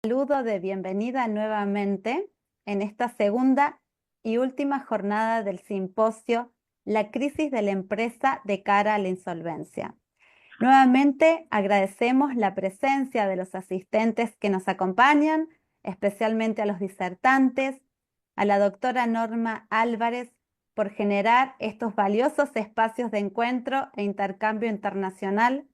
Saludo de bienvenida nuevamente en esta segunda y última jornada del simposio La crisis de la empresa de cara a la insolvencia. Nuevamente agradecemos la presencia de los asistentes que nos acompañan, especialmente a los disertantes, a la doctora Norma Álvarez por generar estos valiosos espacios de encuentro e intercambio internacional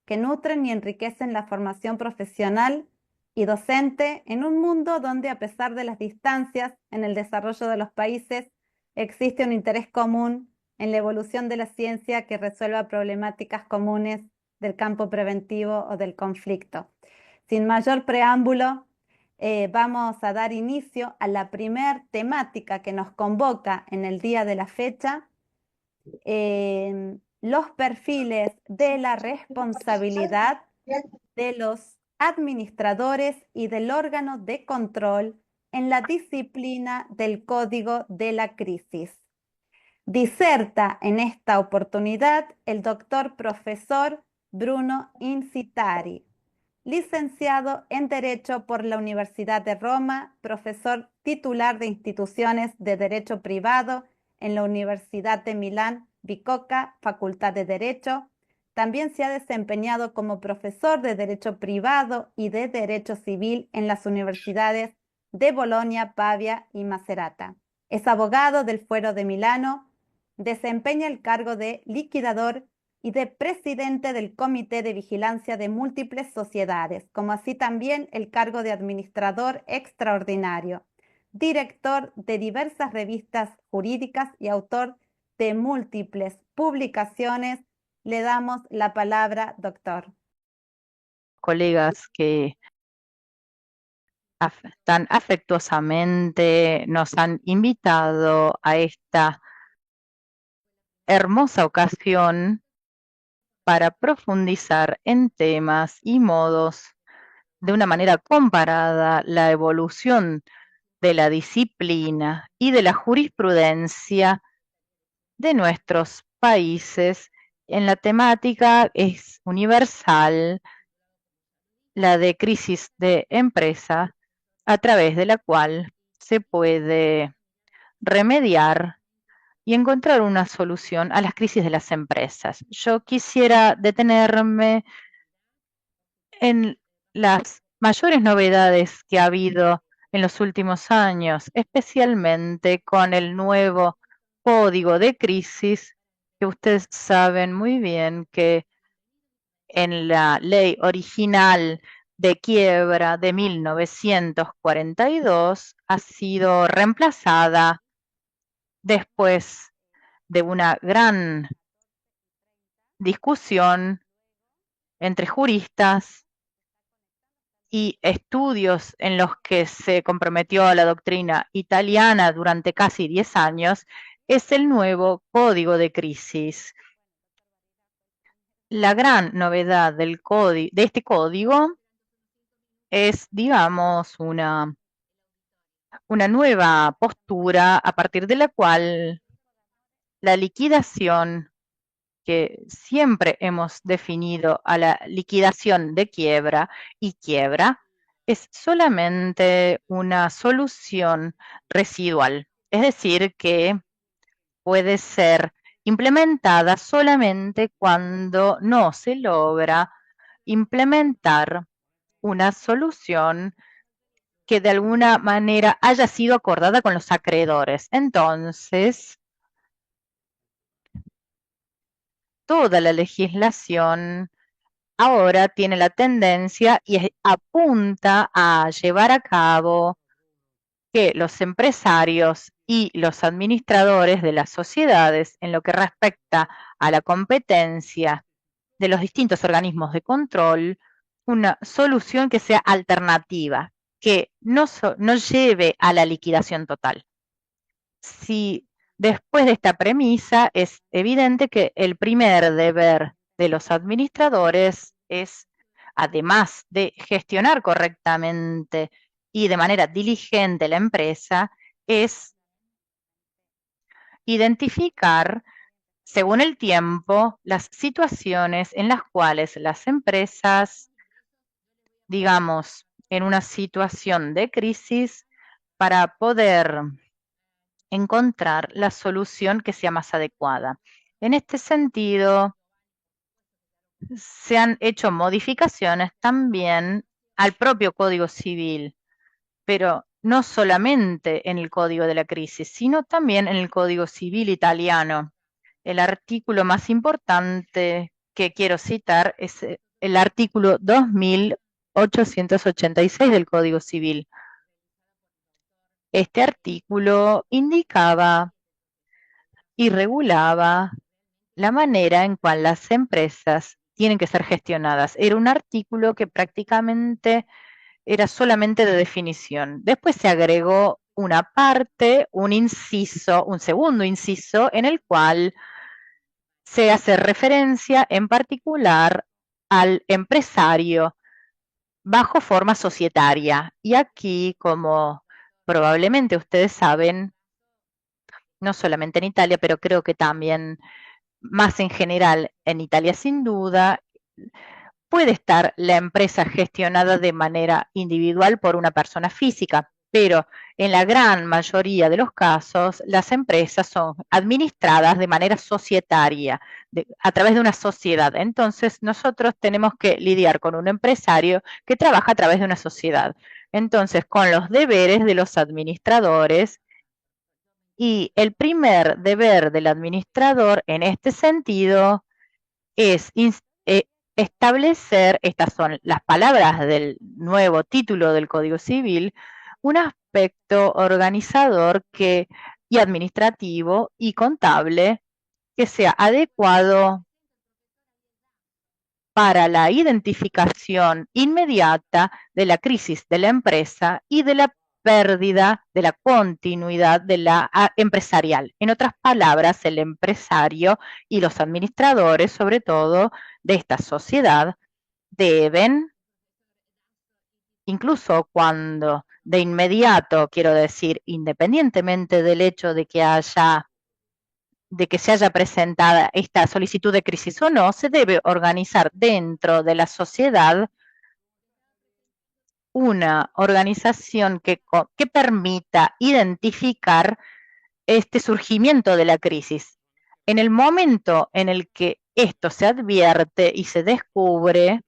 que nutren y enriquecen la formación profesional y docente en un mundo donde, a pesar de las distancias en el desarrollo de los países, existe un interés común en la evolución de la ciencia que resuelva problemáticas comunes del campo preventivo o del conflicto. Sin mayor preámbulo, vamos a dar inicio a la primer temática que nos convoca en el día de la fecha, los perfiles de la responsabilidad de los administradores y del órgano de control en la disciplina del Código de la Crisis. Diserta en esta oportunidad el doctor profesor Bruno Incitari, licenciado en Derecho por la Universidad de Roma, profesor titular de instituciones de Derecho Privado en la Universidad de Milán, Bicocca, Facultad de Derecho. También se ha desempeñado como profesor de Derecho Privado y de Derecho Civil en las universidades de Bolonia, Pavia y Macerata. Es abogado del Fuero de Milano, desempeña el cargo de liquidador y de presidente del Comité de Vigilancia de Múltiples Sociedades, como así también el cargo de administrador extraordinario, director de diversas revistas jurídicas y autor de múltiples publicaciones. Le damos la palabra, doctor. Colegas que tan afectuosamente nos han invitado a esta hermosa ocasión para profundizar en temas y modos de una manera comparada la evolución de la disciplina y de la jurisprudencia de nuestros países. En la temática es universal, la de crisis de empresa, a través de la cual se puede remediar y encontrar una solución a las crisis de las empresas. Yo quisiera detenerme en las mayores novedades que ha habido en los últimos años, especialmente con el nuevo código de crisis, que ustedes saben muy bien que en la ley original de quiebra de 1942 ha sido reemplazada después de una gran discusión entre juristas y estudios en los que se comprometió la doctrina italiana durante casi 10 años, es el nuevo código de crisis. La gran novedad de este código es, digamos, una nueva postura a partir de la cual la liquidación, que siempre hemos definido a la liquidación de quiebra y quiebra, es solamente una solución residual, es decir, que puede ser implementada solamente cuando no se logra implementar una solución que de alguna manera haya sido acordada con los acreedores. Entonces, toda la legislación ahora tiene la tendencia y apunta a llevar a cabo que los empresarios y los administradores de las sociedades, en lo que respecta a la competencia de los distintos organismos de control, una solución que sea alternativa, que no lleve a la liquidación total. Si después de esta premisa es evidente que el primer deber de los administradores es, además de gestionar correctamente y de manera diligente la empresa, es identificar, según el tiempo, las situaciones en las cuales las empresas, digamos, en una situación de crisis para poder encontrar la solución que sea más adecuada. En este sentido, se han hecho modificaciones también al propio Código Civil, pero no solamente en el Código de la Crisis, sino también en el Código Civil italiano. El artículo más importante que quiero citar es el artículo 2886 del Código Civil. Este artículo indicaba y regulaba la manera en cual las empresas tienen que ser gestionadas. Era un artículo que prácticamente era solamente de definición. Después se agregó una parte, un inciso, un segundo inciso, en el cual se hace referencia en particular al empresario bajo forma societaria. Y aquí, como probablemente ustedes saben, no solamente en Italia, pero creo que también más en general en Italia sin duda, puede estar la empresa gestionada de manera individual por una persona física, pero en la gran mayoría de los casos las empresas son administradas de manera societaria, a través de una sociedad. Entonces nosotros tenemos que lidiar con un empresario que trabaja a través de una sociedad. Entonces, con los deberes de los administradores, y el primer deber del administrador en este sentido es establecer, estas son las palabras del nuevo título del Código Civil, un aspecto organizador y administrativo y contable que sea adecuado para la identificación inmediata de la crisis de la empresa y de la pérdida de la continuidad de la empresarial. En otras palabras, el empresario y los administradores, sobre todo de esta sociedad, deben, incluso cuando de inmediato, quiero decir, independientemente del hecho de que se haya presentada esta solicitud de crisis o no, se debe organizar dentro de la sociedad una organización que permita identificar este surgimiento de la crisis. En el momento en el que esto se advierte y se descubre,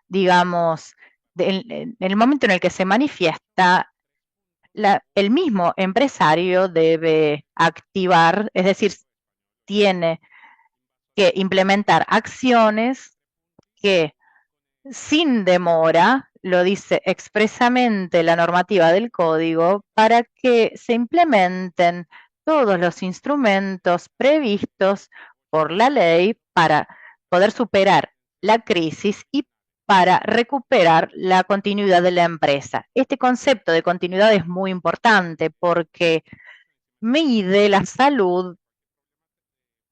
digamos, en el momento en el que se manifiesta, el mismo empresario debe activar, es decir, tiene que implementar acciones que sin demora, lo dice expresamente la normativa del código, para que se implementen todos los instrumentos previstos por la ley para poder superar la crisis y para recuperar la continuidad de la empresa. Este concepto de continuidad es muy importante porque mide la salud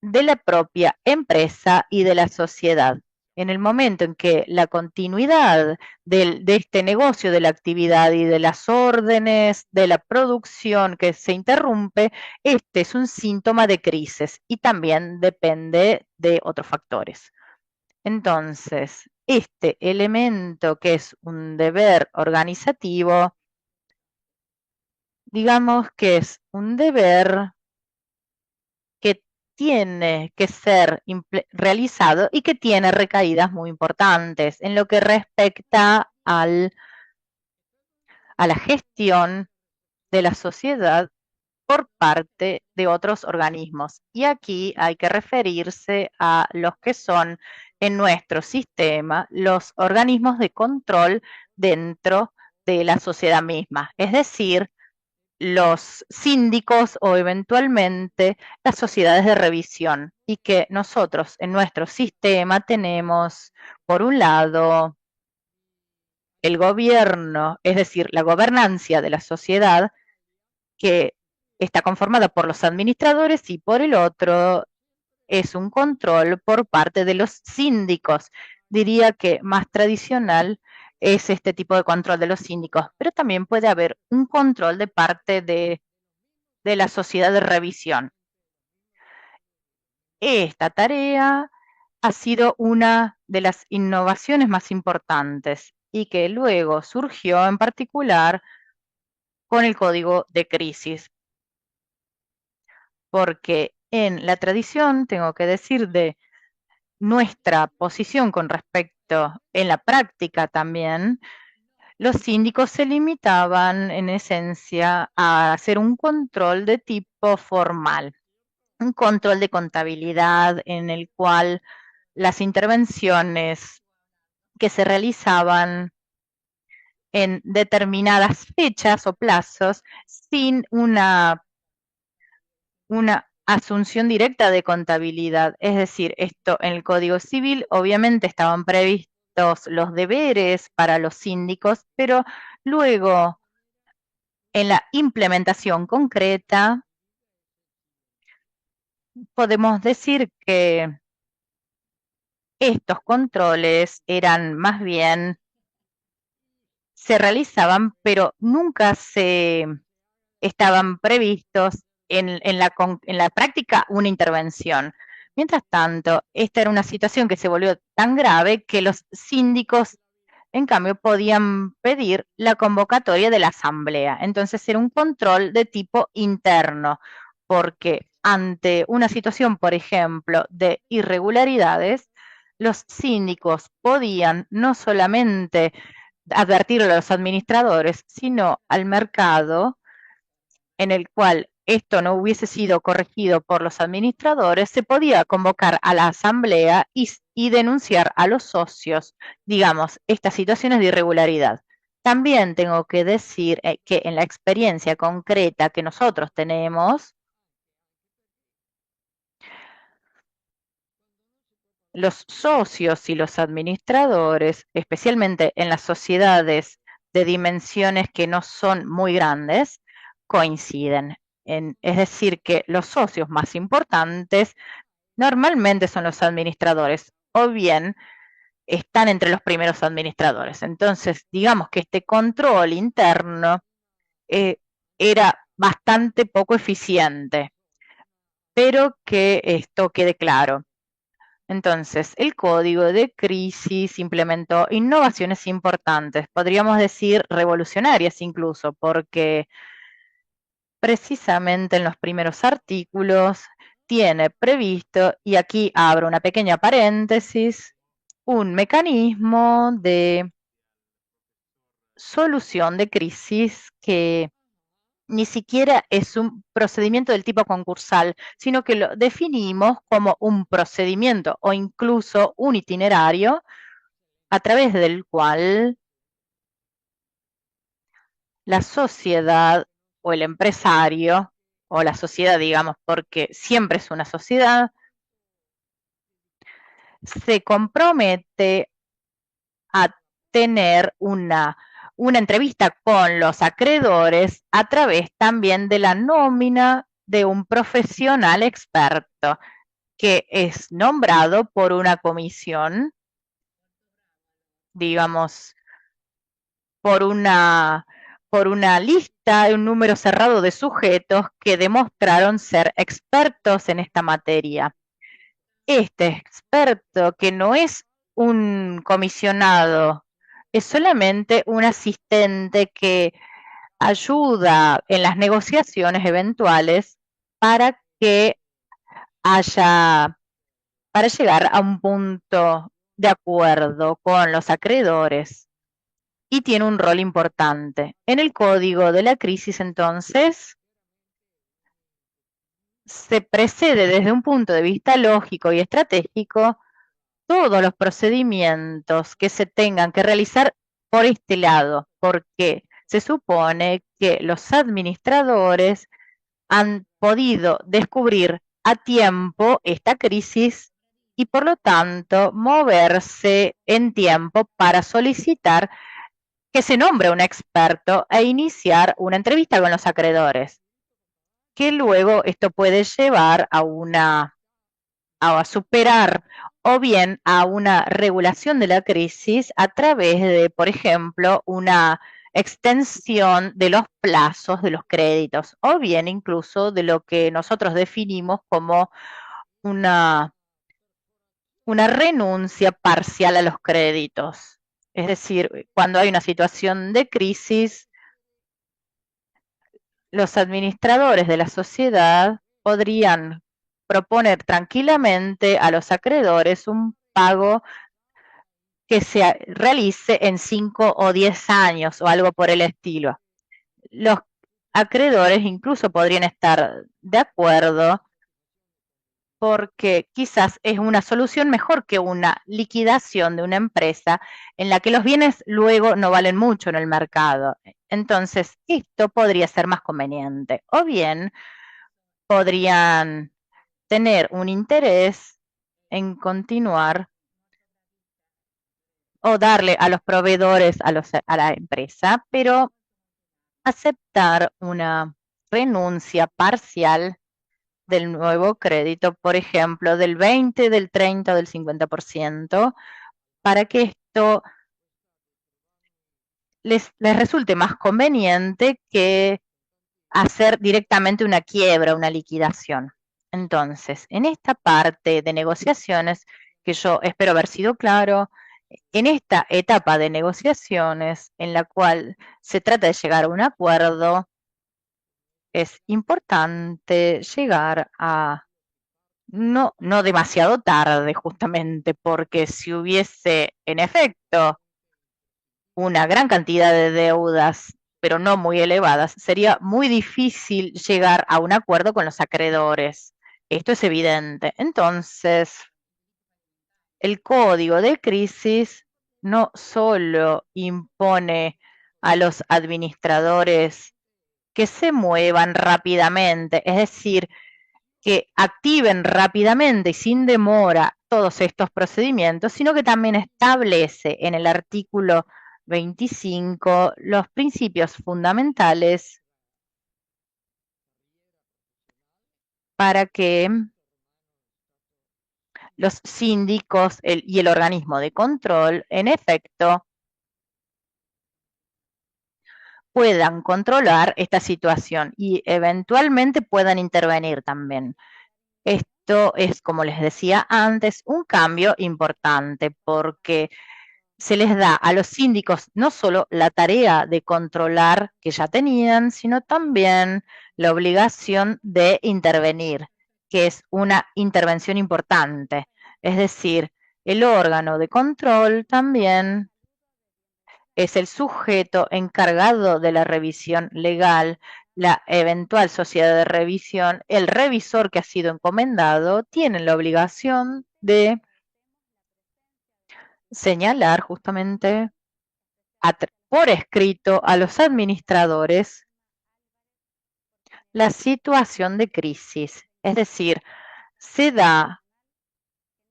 de la propia empresa y de la sociedad. En el momento en que la continuidad de este negocio, de la actividad y de las órdenes, de la producción que se interrumpe, este es un síntoma de crisis y también depende de otros factores. Entonces, este elemento que es un deber organizativo, digamos que es un deber que tiene que ser realizado y que tiene recaídas muy importantes en lo que respecta a la gestión de la sociedad por parte de otros organismos. Y aquí hay que referirse a los que son en nuestro sistema los organismos de control dentro de la sociedad misma, es decir, los síndicos o eventualmente las sociedades de revisión, y que nosotros en nuestro sistema tenemos, por un lado, el gobierno, es decir, la gobernancia de la sociedad, que está conformada por los administradores, y por el otro es un control por parte de los síndicos. Diría que más tradicional es este tipo de control de los síndicos, pero también puede haber un control de parte de la sociedad de revisión. Esta tarea ha sido una de las innovaciones más importantes y que luego surgió en particular con el código de crisis. Porque en la tradición, tengo que decir, de nuestra posición con respecto en la práctica también, los síndicos se limitaban en esencia a hacer un control de tipo formal, un control de contabilidad en el cual las intervenciones que se realizaban en determinadas fechas o plazos sin una asunción directa de contabilidad. Es decir, esto en el Código Civil obviamente estaban previstos los deberes para los síndicos, pero luego en la implementación concreta podemos decir que estos controles eran más bien, se realizaban, pero nunca se estaban previstos en la práctica una intervención. Mientras tanto, esta era una situación que se volvió tan grave que los síndicos, en cambio, podían pedir la convocatoria de la asamblea. Entonces era un control de tipo interno, porque ante una situación, por ejemplo, de irregularidades, los síndicos podían no solamente advertirle a los administradores, sino al mercado en el cual esto no hubiese sido corregido por los administradores, se podía convocar a la asamblea y denunciar a los socios, digamos, estas situaciones de irregularidad. También tengo que decir que en la experiencia concreta que nosotros tenemos, los socios y los administradores, especialmente en las sociedades de dimensiones que no son muy grandes, coinciden. Es decir, que los socios más importantes normalmente son los administradores o bien están entre los primeros administradores. Entonces, digamos que este control interno era bastante poco eficiente, pero que esto quede claro. Entonces, el código de crisis implementó innovaciones importantes, podríamos decir revolucionarias incluso, porque precisamente en los primeros artículos tiene previsto, y aquí abro una pequeña paréntesis, un mecanismo de solución de crisis que ni siquiera es un procedimiento del tipo concursal, sino que lo definimos como un procedimiento o incluso un itinerario a través del cual la sociedad o el empresario, o la sociedad, digamos, porque siempre es una sociedad, se compromete a tener una entrevista con los acreedores a través también de la nómina de un profesional experto que es nombrado por una comisión, digamos, por una lista, un número cerrado de sujetos que demostraron ser expertos en esta materia. Este experto, que no es un comisionado, es solamente un asistente que ayuda en las negociaciones eventuales para que haya, para llegar a un punto de acuerdo con los acreedores y tiene un rol importante. En el código de la crisis, entonces, se precede desde un punto de vista lógico y estratégico todos los procedimientos que se tengan que realizar por este lado, porque se supone que los administradores han podido descubrir a tiempo esta crisis y por lo tanto moverse en tiempo para solicitar que se nombre un experto e iniciar una entrevista con los acreedores, que luego esto puede llevar a superar o bien a una regulación de la crisis a través de, por ejemplo, una extensión de los plazos de los créditos o bien incluso de lo que nosotros definimos como una renuncia parcial a los créditos. Es decir, cuando hay una situación de crisis, los administradores de la sociedad podrían proponer tranquilamente a los acreedores un pago que se realice en 5 o 10 años o algo por el estilo. Los acreedores incluso podrían estar de acuerdo porque quizás es una solución mejor que una liquidación de una empresa en la que los bienes luego no valen mucho en el mercado. Entonces, esto podría ser más conveniente. O bien, podrían tener un interés en continuar o darle a los proveedores a la empresa, pero aceptar una renuncia parcial del nuevo crédito, por ejemplo, del 20, del 30 o del 50%, para que esto les resulte más conveniente que hacer directamente una quiebra, una liquidación. Entonces, en esta parte de negociaciones, que yo espero haber sido claro, en esta etapa de negociaciones en la cual se trata de llegar a un acuerdo, es importante llegar a no demasiado tarde, justamente, porque si hubiese en efecto una gran cantidad de deudas, pero no muy elevadas, sería muy difícil llegar a un acuerdo con los acreedores. Esto es evidente. Entonces, el código de crisis no solo impone a los administradores que se muevan rápidamente, es decir, que activen rápidamente y sin demora todos estos procedimientos, sino que también establece en el artículo 25 los principios fundamentales para que los síndicos y el organismo de control, en efecto, puedan controlar esta situación y eventualmente puedan intervenir también. Esto es, como les decía antes, un cambio importante porque se les da a los síndicos no solo la tarea de controlar que ya tenían, sino también la obligación de intervenir, que es una intervención importante. Es decir, el órgano de control también es el sujeto encargado de la revisión legal, la eventual sociedad de revisión, el revisor que ha sido encomendado, tienen la obligación de señalar justamente por escrito a los administradores la situación de crisis. Es decir, se da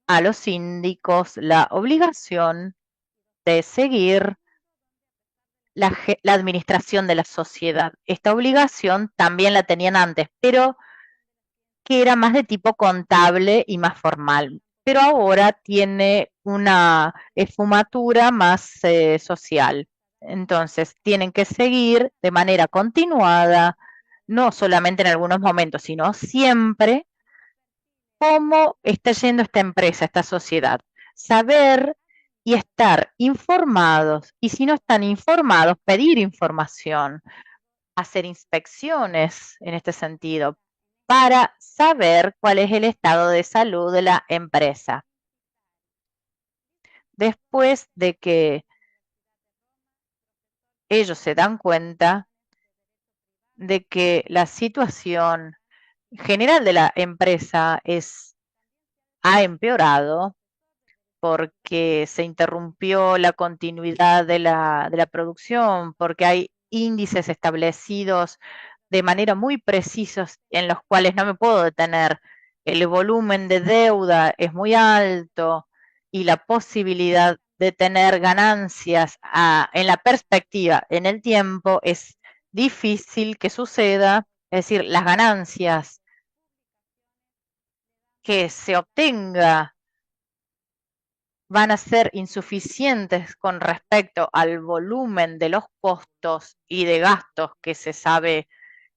a los síndicos la obligación de seguir la administración de la sociedad. Esta obligación también la tenían antes, pero que era más de tipo contable y más formal. Pero ahora tiene una esfumatura más social. Entonces, tienen que seguir de manera continuada, no solamente en algunos momentos, sino siempre, cómo está yendo esta empresa, esta sociedad. Saber y estar informados. Y si no están informados, pedir información, hacer inspecciones en este sentido para saber cuál es el estado de salud de la empresa. Después de que ellos se dan cuenta de que la situación general de la empresa ha empeorado porque se interrumpió la continuidad de la producción, porque hay índices establecidos de manera muy precisos en los cuales no me puedo detener. El volumen de deuda es muy alto y la posibilidad de tener ganancias en la perspectiva, en el tiempo, es difícil que suceda. Es decir, las ganancias que se obtenga van a ser insuficientes con respecto al volumen de los costos y de gastos que se sabe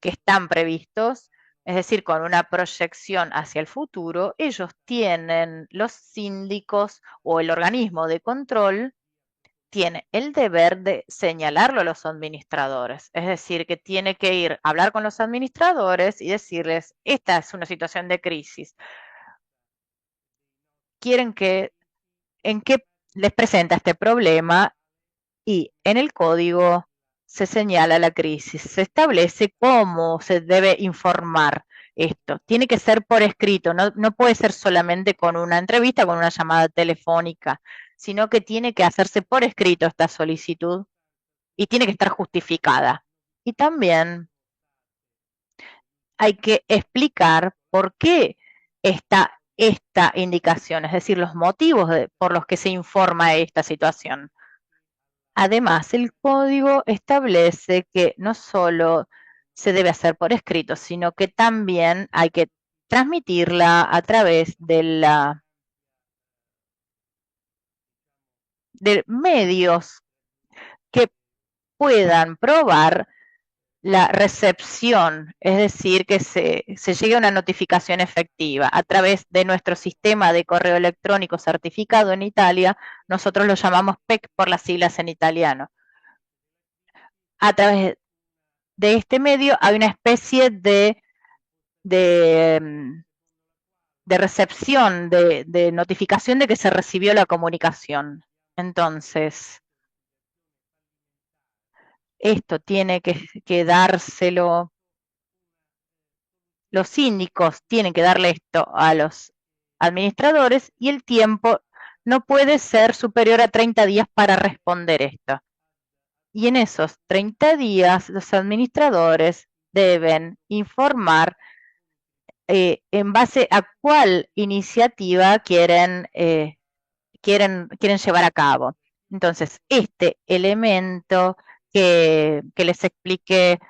que están previstos, es decir, con una proyección hacia el futuro, ellos tienen, los síndicos o el organismo de control, tiene el deber de señalarlo a los administradores. Es decir, que tiene que ir a hablar con los administradores y decirles, esta es una situación de crisis. Quieren que, en qué les presenta este problema y en el código se señala la crisis, se establece cómo se debe informar esto. Tiene que ser por escrito, no puede ser solamente con una entrevista, con una llamada telefónica, sino que tiene que hacerse por escrito esta solicitud y tiene que estar justificada. Y también hay que explicar por qué está esta indicación, es decir, los motivos por los que se informa esta situación. Además, el código establece que no solo se debe hacer por escrito, sino que también hay que transmitirla a través de medios que puedan probar la recepción, es decir, que se llegue a una notificación efectiva a través de nuestro sistema de correo electrónico certificado en Italia. Nosotros lo llamamos PEC por las siglas en italiano. A través de este medio hay una especie de, de recepción, de notificación de que se recibió la comunicación. Entonces, esto tiene que dárselo, los síndicos tienen que darle esto a los administradores y el tiempo no puede ser superior a 30 días para responder esto. Y en esos 30 días los administradores deben informar en base a cuál iniciativa quieren llevar a cabo. Entonces, este elemento que les expliqué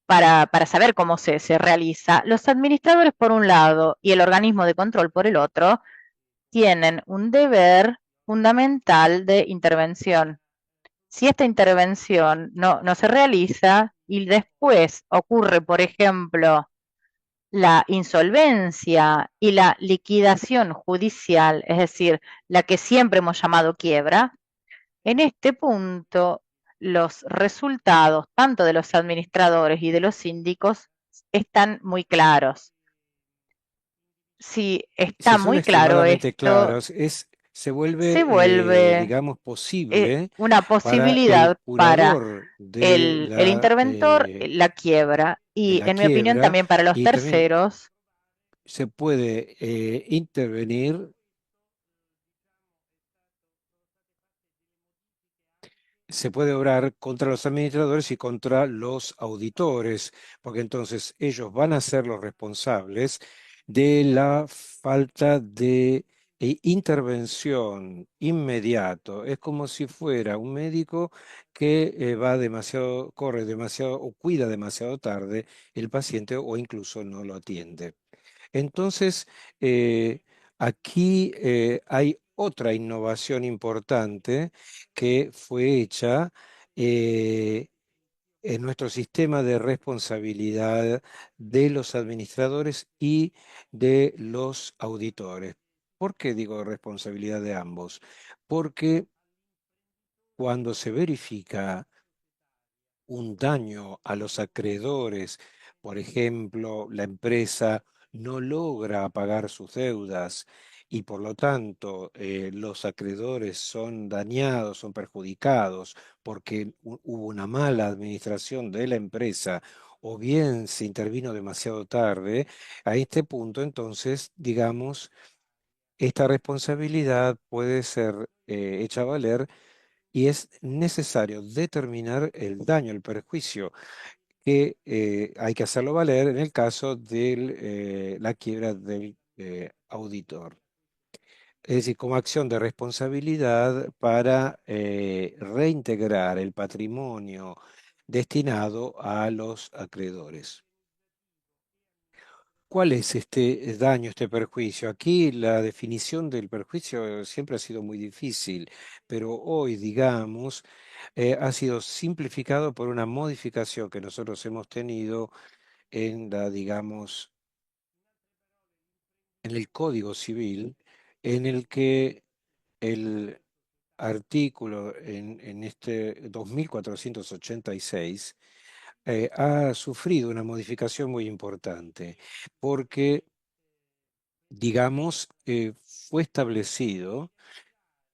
para saber cómo se realiza, los administradores por un lado y el organismo de control por el otro tienen un deber fundamental de intervención. Si esta intervención no se realiza y después ocurre, por ejemplo, la insolvencia y la liquidación judicial, es decir, la que siempre hemos llamado quiebra, en este punto los resultados tanto de los administradores y de los síndicos están muy claros. Si Si está son muy claro extremadamente esto, claros, se se vuelve, vuelve digamos, posible una para el posibilidad para curador de el interventor la quiebra y, la en mi opinión, quiebra también para los y también terceros. se puede intervenir. Se puede obrar contra los administradores y contra los auditores, porque entonces ellos van a ser los responsables de la falta de intervención inmediato. Es como si fuera un médico que va demasiado, corre demasiado o cuida demasiado tarde el paciente o incluso no lo atiende. Entonces, aquí hay otra innovación importante que fue hecha eh, en nuestro sistema de responsabilidad de los administradores y de los auditores. ¿Por qué digo responsabilidad de ambos? Porque cuando se verifica un daño a los acreedores, por ejemplo, la empresa no logra pagar sus deudas y por lo tanto los acreedores son dañados, son perjudicados porque hubo una mala administración de la empresa o bien se intervino demasiado tarde, a este punto entonces, digamos, esta responsabilidad puede ser hecha valer y es necesario determinar el daño, el perjuicio, que hay que hacerlo valer en el caso de la quiebra del auditor. Es decir, como acción de responsabilidad para reintegrar el patrimonio destinado a los acreedores. ¿Cuál es este daño, este perjuicio? Aquí la definición del perjuicio siempre ha sido muy difícil, pero hoy, digamos, ha sido simplificado por una modificación que nosotros hemos tenido en la, digamos, en el Código Civil, en el que artículo en este 2486 ha sufrido una modificación muy importante porque, digamos, fue establecido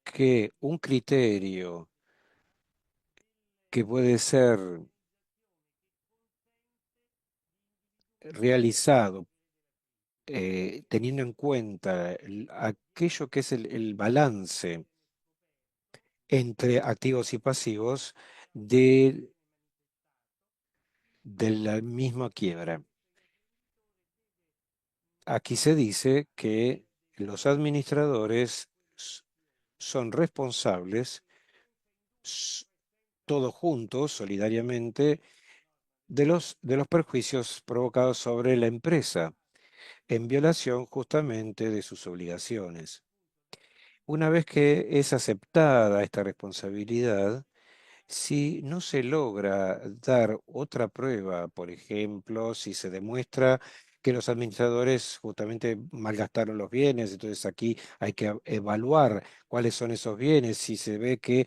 que un criterio que puede ser realizado teniendo en cuenta aquello que es el balance entre activos y pasivos de la misma quiebra. Aquí se dice que los administradores s- son responsables s- todos juntos, solidariamente, de los perjuicios provocados sobre la empresa, en violación justamente de sus obligaciones. Una vez que es aceptada esta responsabilidad, si no se logra dar otra prueba, por ejemplo, si se demuestra que los administradores justamente malgastaron los bienes, entonces aquí hay que evaluar cuáles son esos bienes, si se ve que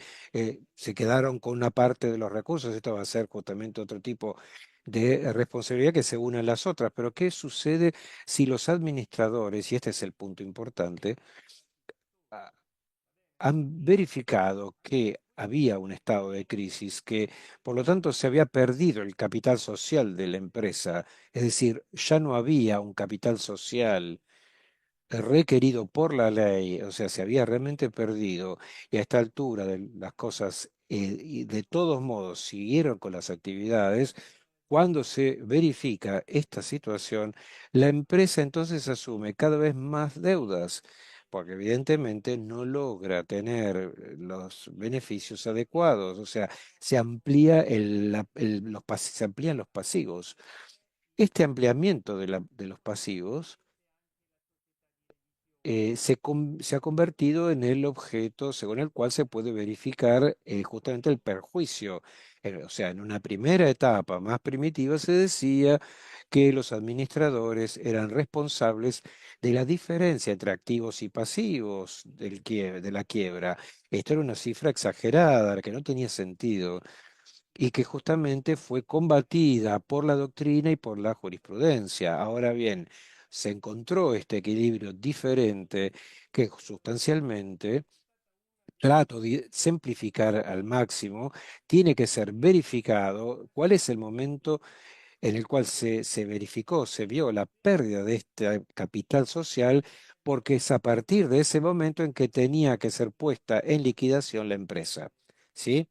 se quedaron con una parte de los recursos, esto va a ser justamente otro tipo de responsabilidad que se une a las otras. Pero ¿qué sucede si los administradores, y este es el punto importante, han verificado que había un estado de crisis, que por lo tanto se había perdido el capital social de la empresa, es decir, ya no había un capital social requerido por la ley, o sea, se había realmente perdido, y a esta altura de las cosas, y de todos modos siguieron con las actividades. Cuando se verifica esta situación, la empresa entonces asume cada vez más deudas, porque evidentemente no logra tener los beneficios adecuados, o sea, se amplía se amplían los pasivos. Este ampliamiento de los pasivos se ha convertido en el objeto según el cual se puede verificar justamente el perjuicio. O sea, en una primera etapa más primitiva se decía que los administradores eran responsables de la diferencia entre activos y pasivos de la quiebra. Esto era una cifra exagerada, que no tenía sentido y que justamente fue combatida por la doctrina y por la jurisprudencia. Ahora bien, se encontró este equilibrio diferente que sustancialmente, trato de simplificar al máximo, tiene que ser verificado cuál es el momento en el cual se verificó, se vio la pérdida de este capital social, porque es a partir de ese momento en que tenía que ser puesta en liquidación la empresa. ¿Sí?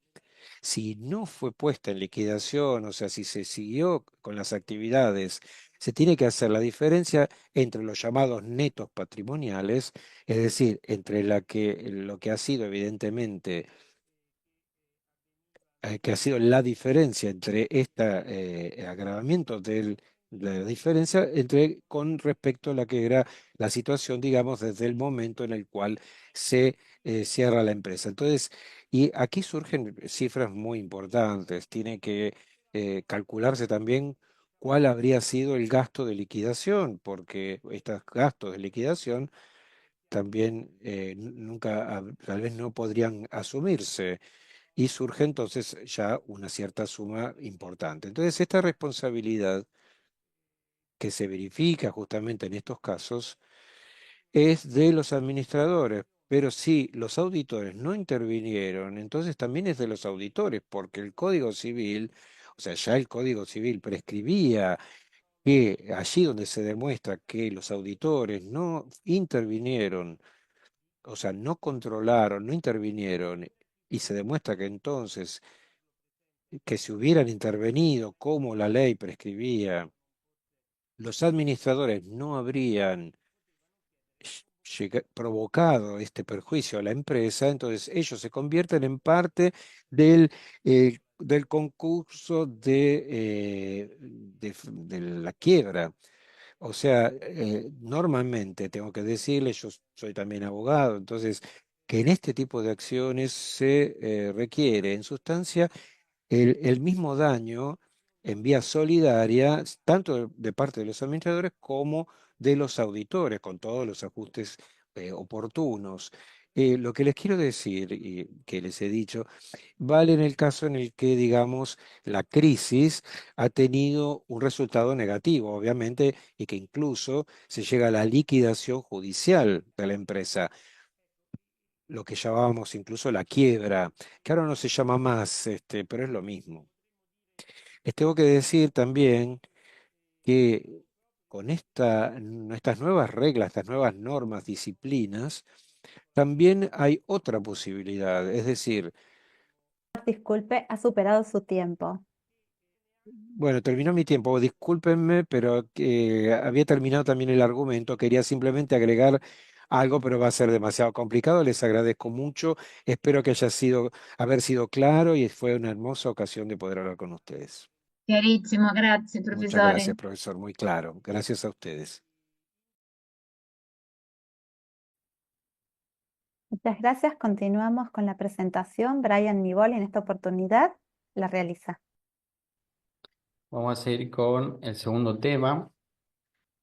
Si no fue puesta en liquidación, o sea, si se siguió con las actividades, se tiene que hacer la diferencia entre los llamados netos patrimoniales, es decir, entre lo que ha sido evidentemente que ha sido la diferencia entre este agravamiento de la diferencia con respecto a la que era la situación, digamos, desde el momento en el cual se cierra la empresa. Entonces, y aquí surgen cifras muy importantes. Tiene que calcularse también cuál habría sido el gasto de liquidación, porque estos gastos de liquidación también nunca, tal vez no podrían asumirse y surge entonces ya una cierta suma importante. Entonces, esta responsabilidad que se verifica justamente en estos casos es de los administradores, pero si los auditores no intervinieron, entonces también es de los auditores, porque el Código Civil, o sea, ya el Código Civil prescribía que allí donde se demuestra que los auditores no intervinieron, o sea, no controlaron, no intervinieron, y se demuestra que entonces que si hubieran intervenido como la ley prescribía, los administradores no habrían provocado este perjuicio a la empresa, entonces ellos se convierten en parte del concurso de la quiebra. O sea, normalmente tengo que decirles, yo soy también abogado, entonces, que en este tipo de acciones se requiere en sustancia el mismo daño en vía solidaria, tanto de parte de los administradores como de los auditores, con todos los ajustes oportunos. Lo que les quiero decir y que les he dicho, vale en el caso en el que, digamos, la crisis ha tenido un resultado negativo, obviamente, y que incluso se llega a la liquidación judicial de la empresa, lo que llamábamos incluso la quiebra, que ahora no se llama más, pero es lo mismo. Les tengo que decir también que con estas nuevas reglas, estas nuevas normas, disciplinas, también hay otra posibilidad, es decir, Disculpe, ha superado su tiempo. bueno, terminó mi tiempo, discúlpenme, pero había terminado también el argumento, quería simplemente agregar algo, pero va a ser demasiado complicado, les agradezco mucho, espero que haber sido claro y fue una hermosa ocasión de poder hablar con ustedes. Chiarissimo, grazie Muchas professore. gracias, profesor, muy claro, gracias a ustedes. Muchas gracias. Continuamos con la presentación. Brian Nibol en esta oportunidad la realiza. Vamos a seguir con el segundo tema.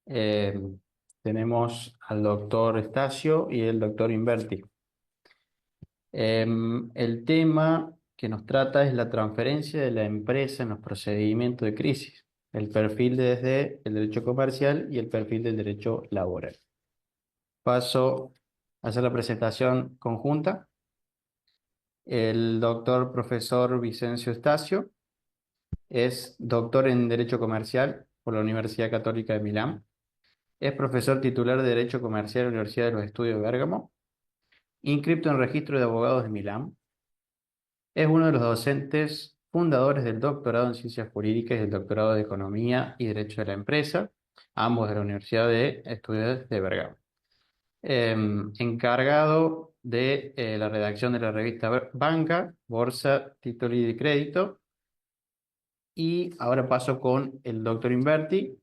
Eh, Tenemos al doctor Estacio y el doctor Inverti. El tema que nos trata es la transferencia de la empresa en los procedimientos de crisis, el perfil desde el derecho comercial y el perfil del derecho laboral. Paso a hacer la presentación conjunta. El doctor profesor Vicencio Estacio es doctor en Derecho Comercial por la Universidad Católica de Milán. Es profesor titular de Derecho Comercial en la Universidad de los Estudios de Bérgamo, inscripto en el Registro de Abogados de Milán. Es uno de los docentes fundadores del doctorado en Ciencias Jurídicas y el doctorado de Economía y Derecho de la Empresa, ambos de la Universidad de Estudios de Bérgamo. Encargado de la redacción de la revista Banca, Bolsa, Título y de Crédito. Y ahora paso con el doctor Inverti.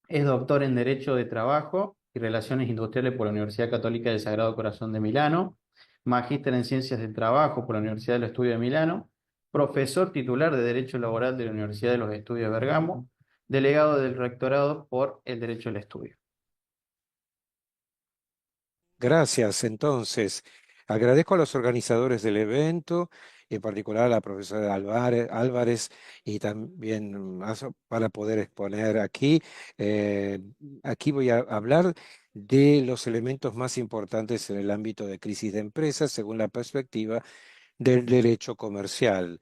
Es doctor en Derecho de Trabajo y Relaciones Industriales por la Universidad Católica del Sagrado Corazón de Milano, magíster en Ciencias del Trabajo por la Universidad del Estudio de Milano, profesor titular de Derecho Laboral de la Universidad de los Estudios de Bergamo, delegado del Rectorado por el Derecho al Estudio. Gracias. Entonces, agradezco a los organizadores del evento, en particular a la profesora Álvarez y también para poder exponer aquí. Eh, Aquí voy a hablar de los elementos más importantes en el ámbito de crisis de empresas según la perspectiva del derecho comercial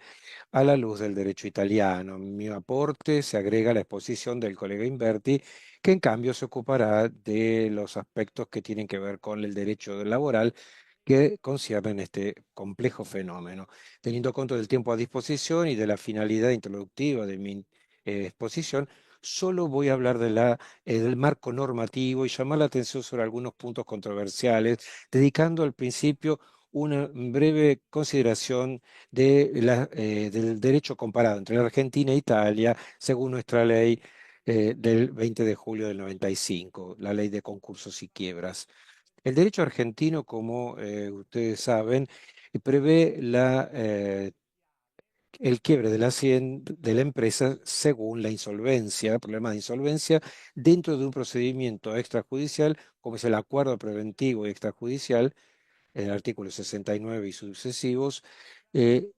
a la luz del derecho italiano. En mi aporte se agrega la exposición del colega Inverti, que en cambio se ocupará de los aspectos que tienen que ver con el derecho laboral que conciernen este complejo fenómeno. Teniendo cuenta del tiempo a disposición y de la finalidad introductiva de mi exposición, solo voy a hablar del marco normativo y llamar la atención sobre algunos puntos controversiales, dedicando al principio una breve consideración del derecho comparado entre la Argentina e Italia, según nuestra ley del 20 de julio del 95, la ley de concursos y quiebras. El derecho argentino, como ustedes saben, prevé el quiebre de la empresa según la insolvencia, el problema de insolvencia, dentro de un procedimiento extrajudicial, como es el acuerdo preventivo y extrajudicial, el artículo 69 y sucesivos, eh,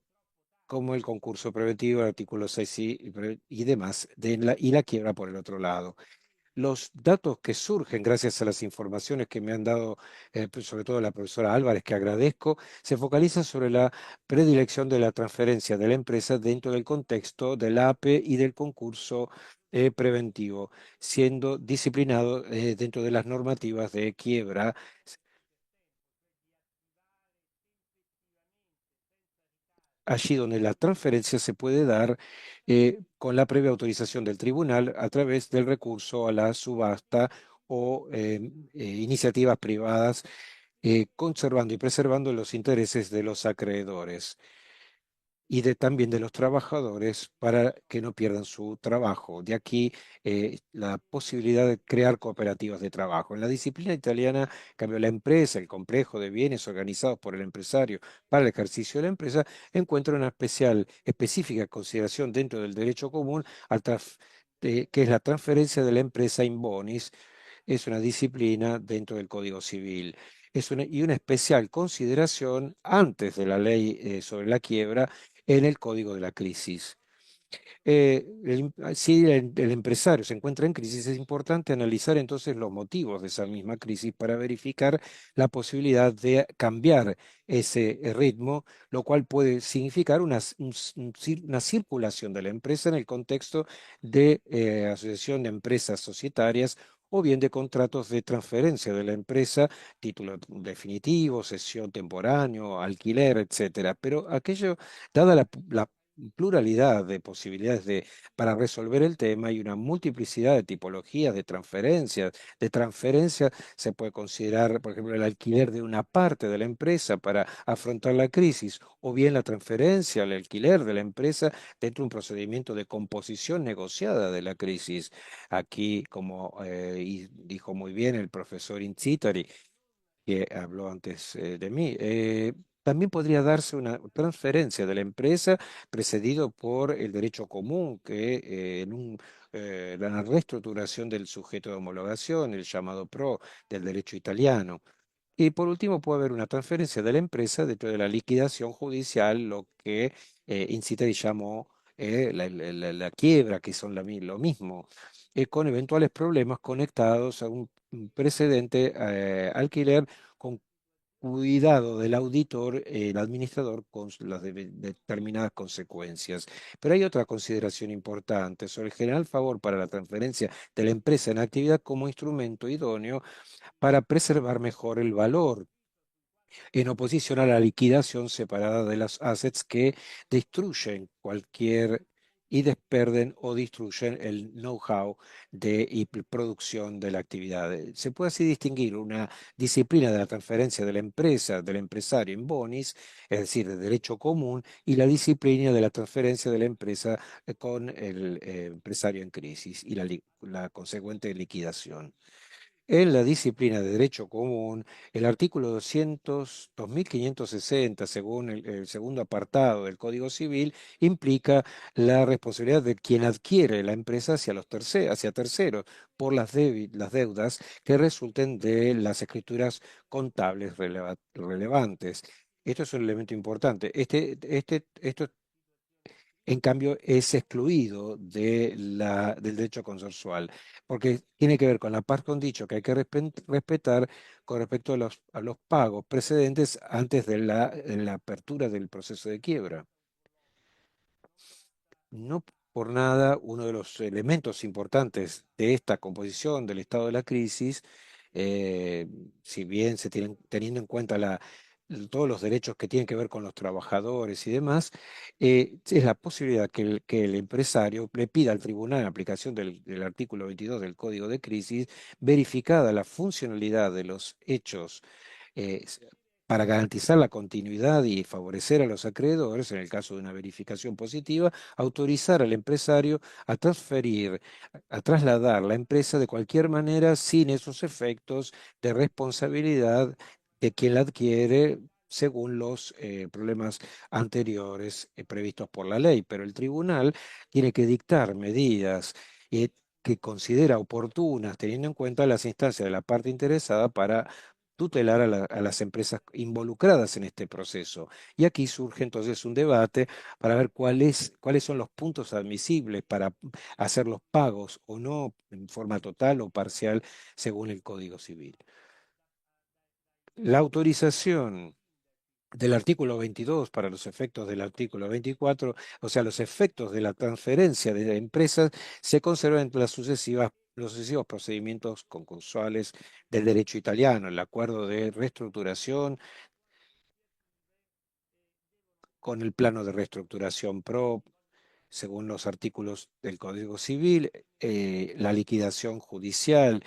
como el concurso preventivo, el artículo 6 y demás, y la quiebra por el otro lado. Los datos que surgen gracias a las informaciones que me han dado, pues, sobre todo la profesora Álvarez, que agradezco, se focalizan sobre la predilección de la transferencia de la empresa dentro del contexto del APE y del concurso preventivo, siendo disciplinado dentro de las normativas de quiebra. Allí donde la transferencia se puede dar con la previa autorización del tribunal a través del recurso a la subasta o iniciativas privadas, conservando y preservando los intereses de los acreedores y también de los trabajadores para que no pierdan su trabajo. De aquí la posibilidad de crear cooperativas de trabajo. En la disciplina italiana, en cambio, la empresa, el complejo de bienes organizados por el empresario para el ejercicio de la empresa, encuentra una específica consideración dentro del derecho común, que es la transferencia de la empresa in bonis. Es una disciplina dentro del Código Civil. y una especial consideración antes de la ley sobre la quiebra en el Código de la Crisis. Si el empresario se encuentra en crisis, es importante analizar entonces los motivos de esa misma crisis para verificar la posibilidad de cambiar ese ritmo, lo cual puede significar una circulación de la empresa en el contexto de asociación de empresas societarias o bien de contratos de transferencia de la empresa, título definitivo, cesión temporáneo, alquiler, etcétera. Pero aquello, dada la pluralidad de posibilidades para resolver el tema y una multiplicidad de tipologías de transferencias. De transferencia se puede considerar, por ejemplo, el alquiler de una parte de la empresa para afrontar la crisis, o bien la transferencia, el alquiler de la empresa dentro de un procedimiento de composición negociada de la crisis. Aquí, como y dijo muy bien el profesor Incitari, que habló antes de mí. También podría darse una transferencia de la empresa precedido por el derecho común, que la reestructuración del sujeto de homologación, el llamado PRO del derecho italiano. Y por último, puede haber una transferencia de la empresa dentro de la liquidación judicial, lo que Inciteri llamó la quiebra, que son lo mismo, con eventuales problemas conectados a un precedente alquiler con cuidado del auditor, el administrador, con las determinadas consecuencias. Pero hay otra consideración importante sobre el general favor para la transferencia de la empresa en actividad como instrumento idóneo para preservar mejor el valor, en oposición a la liquidación separada de las assets que destruyen cualquier y desperden o destruyen el know-how y producción de la actividad. Se puede así distinguir una disciplina de la transferencia de la empresa, del empresario en bonis, es decir, de derecho común, y la disciplina de la transferencia de la empresa con el empresario en crisis y la consecuente liquidación. En la disciplina de derecho común, el artículo 2560, según el segundo apartado del Código Civil, implica la responsabilidad de quien adquiere la empresa hacia terceros por las deudas que resulten de las escrituras contables relevantes. Esto es un elemento importante. Esto en cambio, es excluido del derecho consensual, porque tiene que ver con la par condicio que hay que respetar con respecto a los pagos precedentes antes de la apertura del proceso de quiebra. No por nada, uno de los elementos importantes de esta composición del estado de la crisis, eh, si bien teniendo en cuenta todos los derechos que tienen que ver con los trabajadores y demás, es la posibilidad que el empresario le pida al tribunal, en aplicación del artículo 22 del Código de Crisis, verificada la funcionalidad de los hechos eh, para garantizar la continuidad y favorecer a los acreedores, en el caso de una verificación positiva, autorizar al empresario a trasladar la empresa de cualquier manera sin esos efectos de responsabilidad de quien la adquiere según los problemas anteriores previstos por la ley. Pero el tribunal tiene que dictar medidas que considera oportunas, teniendo en cuenta las instancias de la parte interesada para tutelar a las empresas involucradas en este proceso. Y aquí surge entonces un debate para ver cuáles son los puntos admisibles para hacer los pagos o no en forma total o parcial según el Código Civil. La autorización del artículo 22 para los efectos del artículo 24, o sea, los efectos de la transferencia de empresas se conservan entre los sucesivos procedimientos concursuales del derecho italiano, el acuerdo de reestructuración con el plano de reestructuración PRO, según los artículos del Código Civil, la liquidación judicial,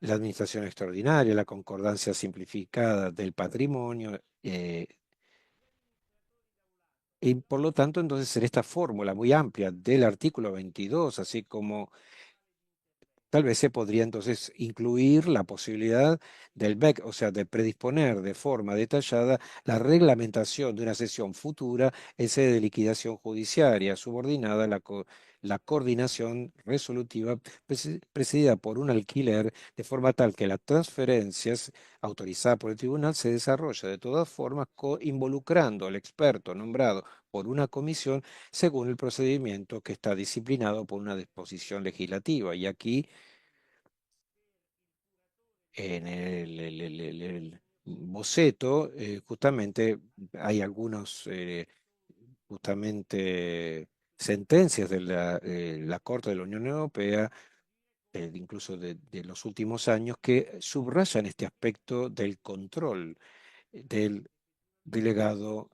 la administración extraordinaria, la concordancia simplificada del patrimonio, y por lo tanto, entonces, en esta fórmula muy amplia del artículo 22, así como tal vez se podría entonces incluir la posibilidad del BEC, o sea, de predisponer de forma detallada la reglamentación de una sesión futura en sede de liquidación judiciaria, subordinada a la coordinación resolutiva presidida por un alquiler, de forma tal que las transferencias autorizadas por el tribunal se desarrolla de todas formas involucrando al experto nombrado por una comisión según el procedimiento que está disciplinado por una disposición legislativa. Y aquí, en el boceto, justamente hay algunos, justamente, sentencias de la Corte de la Unión Europea, incluso de los últimos años, que subrayan este aspecto del control del delegado.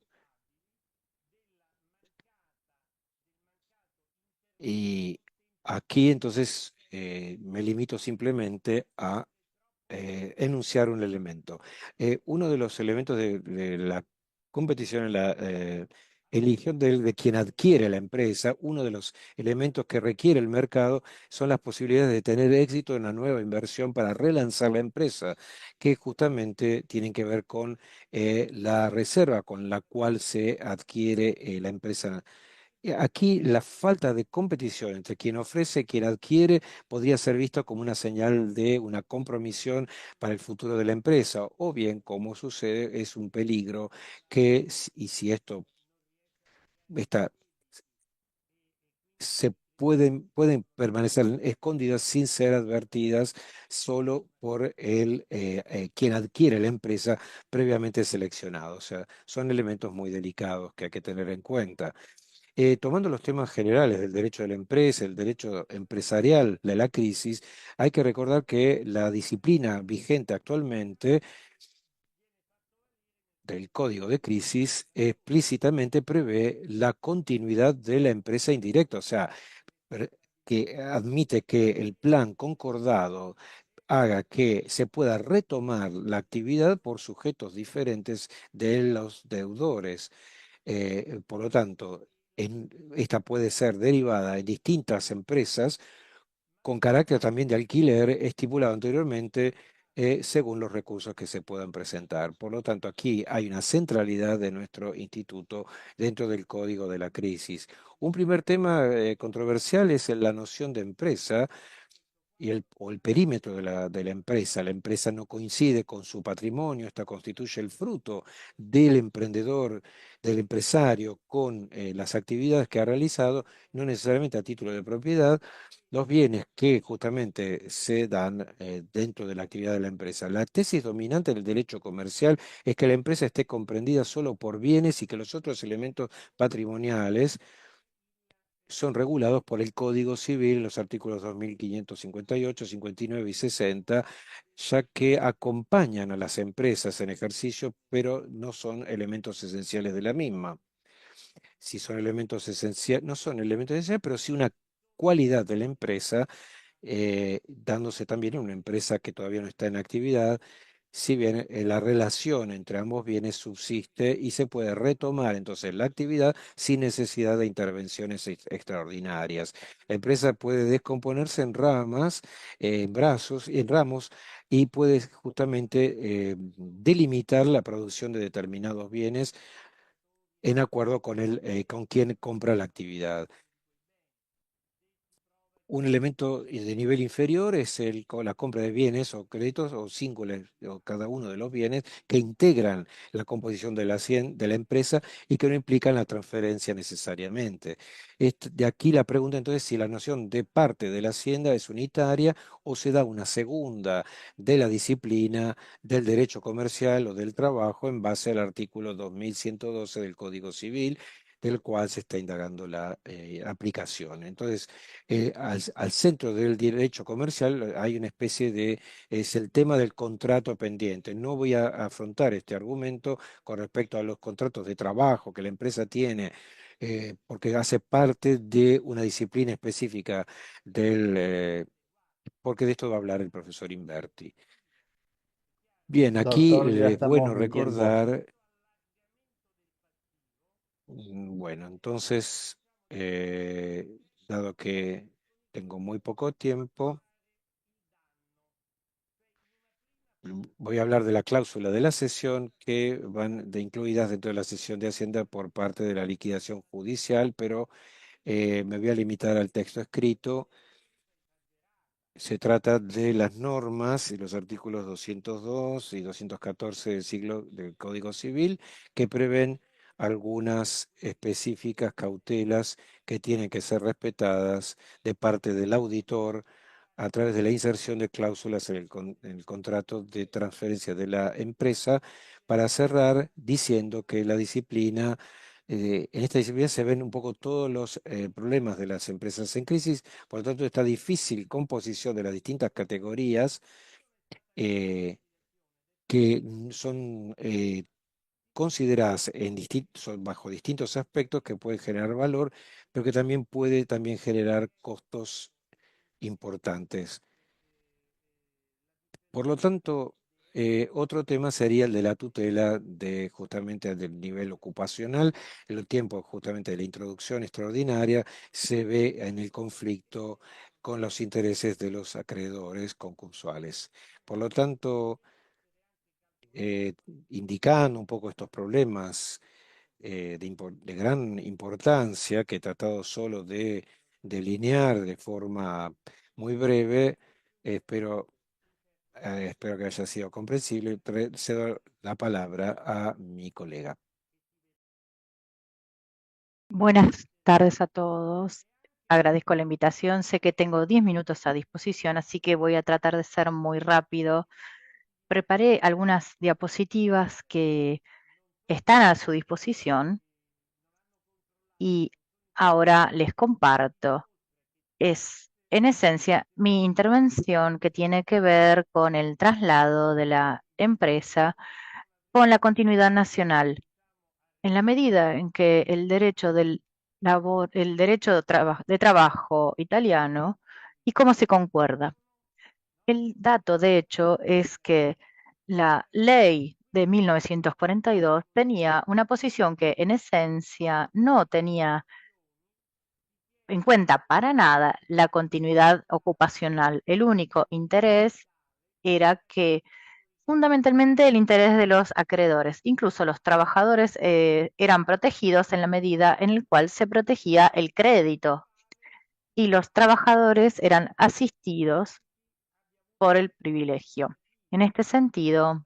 Y aquí entonces me limito simplemente a enunciar un elemento. Uno de los elementos de la competición en la elección de quien adquiere la empresa, uno de los elementos que requiere el mercado son las posibilidades de tener éxito en la nueva inversión para relanzar la empresa, que justamente tienen que ver con la reserva con la cual se adquiere la empresa. Aquí la falta de competición entre quien ofrece y quien adquiere podría ser visto como una señal de una compromisión para el futuro de la empresa, o bien, como sucede, es un peligro que, y si esto está, pueden permanecer escondidas sin ser advertidas solo por quien adquiere la empresa previamente seleccionado. O sea, son elementos muy delicados que hay que tener en cuenta. Tomando los temas generales del derecho de la empresa, el derecho empresarial de la crisis, hay que recordar que la disciplina vigente actualmente del Código de Crisis explícitamente prevé la continuidad de la empresa indirecta, o sea, per- que admite que el plan concordado haga que se pueda retomar la actividad por sujetos diferentes de los deudores. Por lo tanto, esta puede ser derivada en distintas empresas con carácter también de alquiler estipulado anteriormente según los recursos que se puedan presentar. Por lo tanto, aquí hay una centralidad de nuestro instituto dentro del código de la crisis. Un primer tema controversial es la noción de empresa o el perímetro de la empresa. La empresa no coincide con su patrimonio, esta constituye el fruto del emprendedor, del empresario, con las actividades que ha realizado, no necesariamente a título de propiedad, los bienes que justamente se dan dentro de la actividad de la empresa. La tesis dominante del derecho comercial es que la empresa esté comprendida solo por bienes y que los otros elementos patrimoniales son regulados por el Código Civil, los artículos 2558, 59 y 60, ya que acompañan a las empresas en ejercicio, pero no son elementos esenciales de la misma. Si son elementos esenciales, no son elementos esenciales, pero sí una cualidad de la empresa, dándose también en una empresa que todavía no está en actividad, si bien la relación entre ambos bienes subsiste y se puede retomar entonces la actividad sin necesidad de intervenciones extraordinarias. La empresa puede descomponerse en ramas, en brazos, en ramos y puede justamente delimitar la producción de determinados bienes en acuerdo con quien compra la actividad. Un elemento de nivel inferior es la compra de bienes o créditos o singulares, o cada uno de los bienes que integran la composición de la empresa y que no implican la transferencia necesariamente. De aquí la pregunta entonces si la noción de parte de la hacienda es unitaria o se da una segunda de la disciplina del derecho comercial o del trabajo en base al artículo 2112 del Código Civil, del cual se está indagando la aplicación. Entonces, al centro del derecho comercial hay una especie es el tema del contrato pendiente. No voy a afrontar este argumento con respecto a los contratos de trabajo que la empresa tiene, porque hace parte de una disciplina específica porque de esto va a hablar el profesor Inverti. Bien, aquí Doctor, ya es bueno estamos en tiempo. recordar, bueno, entonces, dado que tengo muy poco tiempo, voy a hablar de la cláusula de la cesión que van incluidas dentro de la cesión de Hacienda por parte de la liquidación judicial, pero me voy a limitar al texto escrito. Se trata de las normas y los artículos 202 y 214 del Código Civil que prevén algunas específicas cautelas que tienen que ser respetadas de parte del auditor a través de la inserción de cláusulas en el contrato de transferencia de la empresa para cerrar diciendo que la disciplina, en esta disciplina se ven un poco todos los problemas de las empresas en crisis, por lo tanto esta difícil composición de las distintas categorías eh, que son consideradas bajo distintos aspectos que pueden generar valor, pero que también puede también generar costos importantes. Por lo tanto, otro tema sería el de la tutela de justamente del nivel ocupacional. En el tiempo justamente de la introducción extraordinaria se ve en el conflicto con los intereses de los acreedores concursuales. Por lo tanto, eh, indicando un poco estos problemas de gran importancia que he tratado solo de delinear de forma muy breve, espero espero que haya sido comprensible. Cedo la palabra a mi colega. Buenas tardes a todos. Agradezco la invitación. Sé que tengo 10 minutos a disposición, así que voy a tratar de ser muy rápido. Preparé algunas diapositivas que están a su disposición y ahora les comparto. Es, en esencia, mi intervención que tiene que ver con el traslado de la empresa con la continuidad nacional. En la medida en que el derecho el derecho de trabajo italiano y cómo se concuerda. El dato, de hecho, es que la ley de 1942 tenía una posición que en esencia no tenía en cuenta para nada la continuidad ocupacional. El único interés era que fundamentalmente el interés de los acreedores. Incluso los trabajadores eran protegidos en la medida en la cual se protegía el crédito y los trabajadores eran asistidos por el privilegio. En este sentido,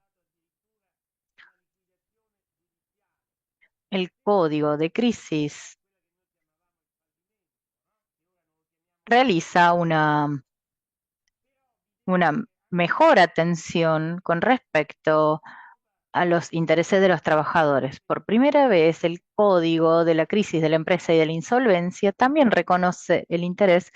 el código de crisis realiza una mejor atención con respecto a los intereses de los trabajadores. Por primera vez, el código de la crisis de la empresa y de la insolvencia también reconoce el interés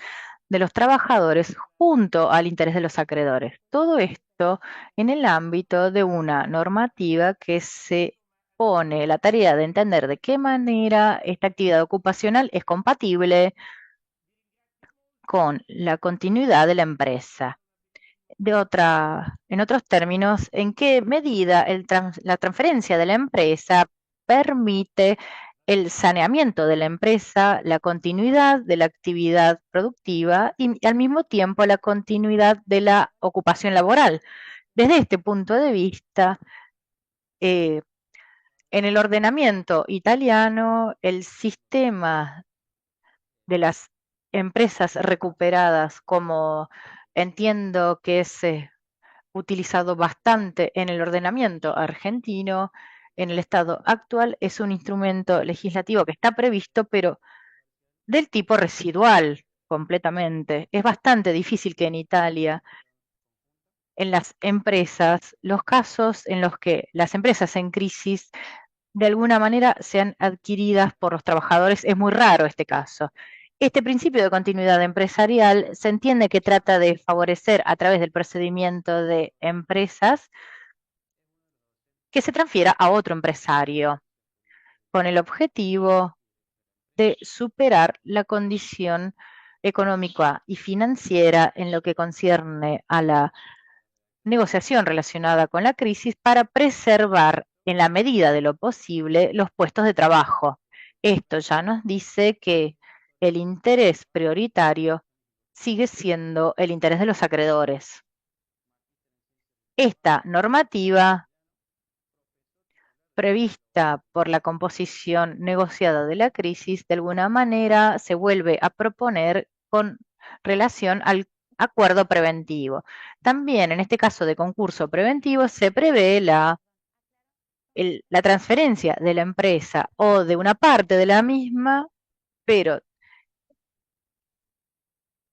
de los trabajadores junto al interés de los acreedores. Todo esto en el ámbito de una normativa que se pone la tarea de entender de qué manera esta actividad ocupacional es compatible con la continuidad de la empresa. En otros términos, ¿en qué medida la transferencia de la empresa permite el saneamiento de la empresa, la continuidad de la actividad productiva y al mismo tiempo la continuidad de la ocupación laboral? Desde este punto de vista, en el ordenamiento italiano, el sistema de las empresas recuperadas, como entiendo que es utilizado bastante en el ordenamiento argentino, en el estado actual, es un instrumento legislativo que está previsto, pero del tipo residual completamente. Es bastante difícil que en Italia, en las empresas, los casos en los que las empresas en crisis de alguna manera sean adquiridas por los trabajadores, es muy raro este caso. Este principio de continuidad empresarial se entiende que trata de favorecer a través del procedimiento de empresas que se transfiera a otro empresario, con el objetivo de superar la condición económica y financiera en lo que concierne a la negociación relacionada con la crisis para preservar en la medida de lo posible los puestos de trabajo. Esto ya nos dice que el interés prioritario sigue siendo el interés de los acreedores. esta normativa prevista por la composición negociada de la crisis, de alguna manera se vuelve a proponer con relación al acuerdo preventivo. También en este caso de concurso preventivo se prevé la transferencia de la empresa o de una parte de la misma, pero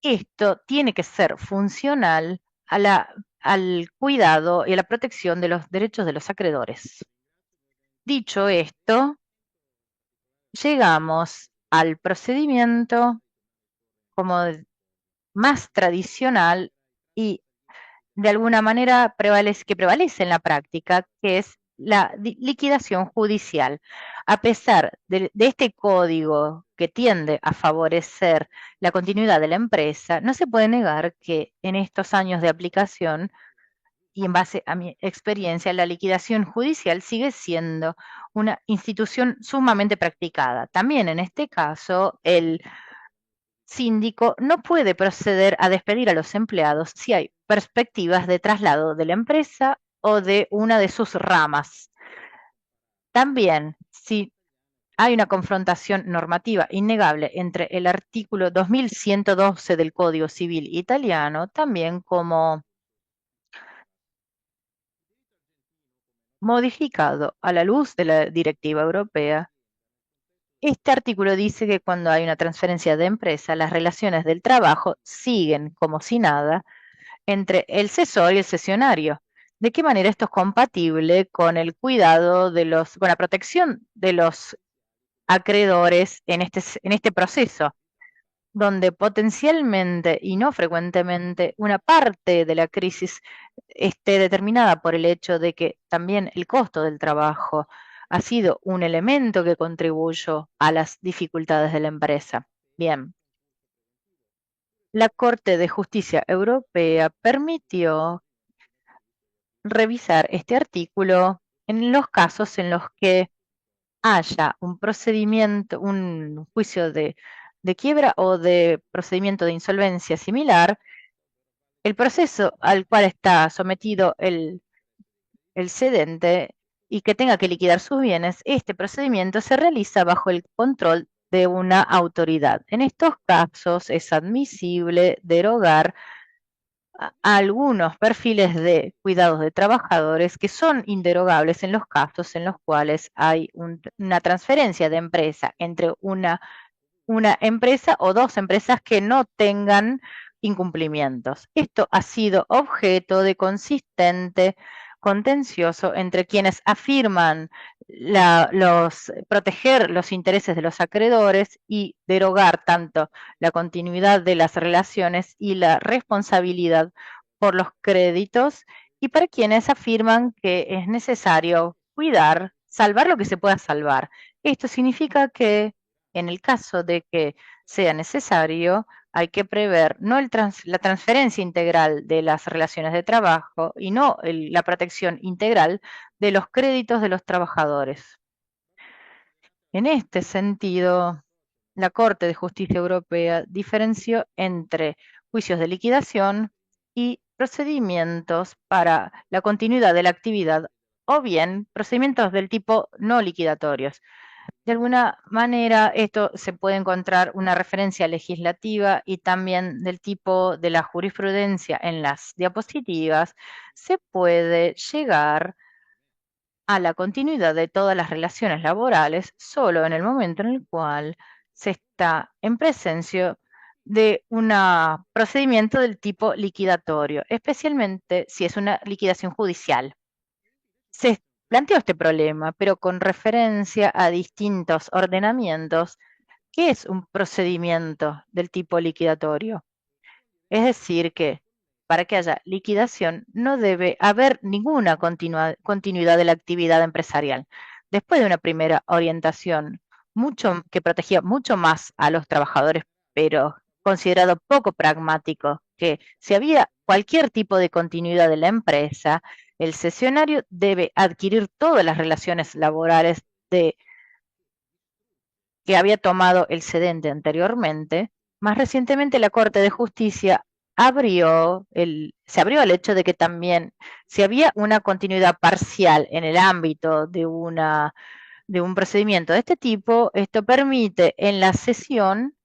esto tiene que ser funcional al cuidado y a la protección de los derechos de los acreedores. Dicho esto, llegamos al procedimiento como más tradicional y de alguna manera que prevalece en la práctica, que es la liquidación judicial. A pesar de este código que tiende a favorecer la continuidad de la empresa, no se puede negar que en estos años de aplicación y en base a mi experiencia, la liquidación judicial sigue siendo una institución sumamente practicada. También en este caso, el síndico no puede proceder a despedir a los empleados si hay perspectivas de traslado de la empresa o de una de sus ramas. También, si hay una confrontación normativa innegable entre el artículo 2112 del Código Civil italiano, también como modificado a la luz de la directiva europea. Este artículo dice que cuando hay una transferencia de empresa, las relaciones del trabajo siguen como si nada entre el cesor y el cesionario. ¿De qué manera esto es compatible con el cuidado con la protección de los acreedores en este proceso, donde potencialmente y no frecuentemente una parte de la crisis esté determinada por el hecho de que también el costo del trabajo ha sido un elemento que contribuyó a las dificultades de la empresa? Bien. La Corte de Justicia Europea permitió revisar este artículo en los casos en los que haya un procedimiento, un juicio de quiebra o de procedimiento de insolvencia similar, el proceso al cual está sometido el cedente y que tenga que liquidar sus bienes, este procedimiento se realiza bajo el control de una autoridad. En estos casos es admisible derogar a algunos perfiles de cuidados de trabajadores que son inderogables en los casos en los cuales hay una transferencia de empresa entre una empresa o dos empresas que no tengan incumplimientos. Esto ha sido objeto de consistente contencioso entre quienes afirman proteger los intereses de los acreedores y derogar tanto la continuidad de las relaciones y la responsabilidad por los créditos, y para quienes afirman que es necesario cuidar, salvar lo que se pueda salvar. Esto significa que en el caso de que sea necesario, hay que prever no la transferencia integral de las relaciones de trabajo y no la protección integral de los créditos de los trabajadores. En este sentido, la Corte de Justicia Europea diferenció entre juicios de liquidación y procedimientos para la continuidad de la actividad, o bien procedimientos del tipo no liquidatorios. De alguna manera, esto se puede encontrar una referencia legislativa y también del tipo de la jurisprudencia en las diapositivas. Se puede llegar a la continuidad de todas las relaciones laborales solo en el momento en el cual se está en presencia de un procedimiento del tipo liquidatorio, especialmente si es una liquidación judicial. Se planteó este problema, pero con referencia a distintos ordenamientos. ¿Qué es un procedimiento del tipo liquidatorio? Es decir, que para que haya liquidación no debe haber ninguna continuidad de la actividad empresarial. Después de una primera orientación que protegía mucho más a los trabajadores, pero considerado poco pragmático, que si había cualquier tipo de continuidad de la empresa, el cesionario debe adquirir todas las relaciones laborales que había tomado el cedente anteriormente. Más recientemente, la Corte de Justicia se abrió el hecho de que también, si había una continuidad parcial en el ámbito de un procedimiento de este tipo, esto permite en la cesión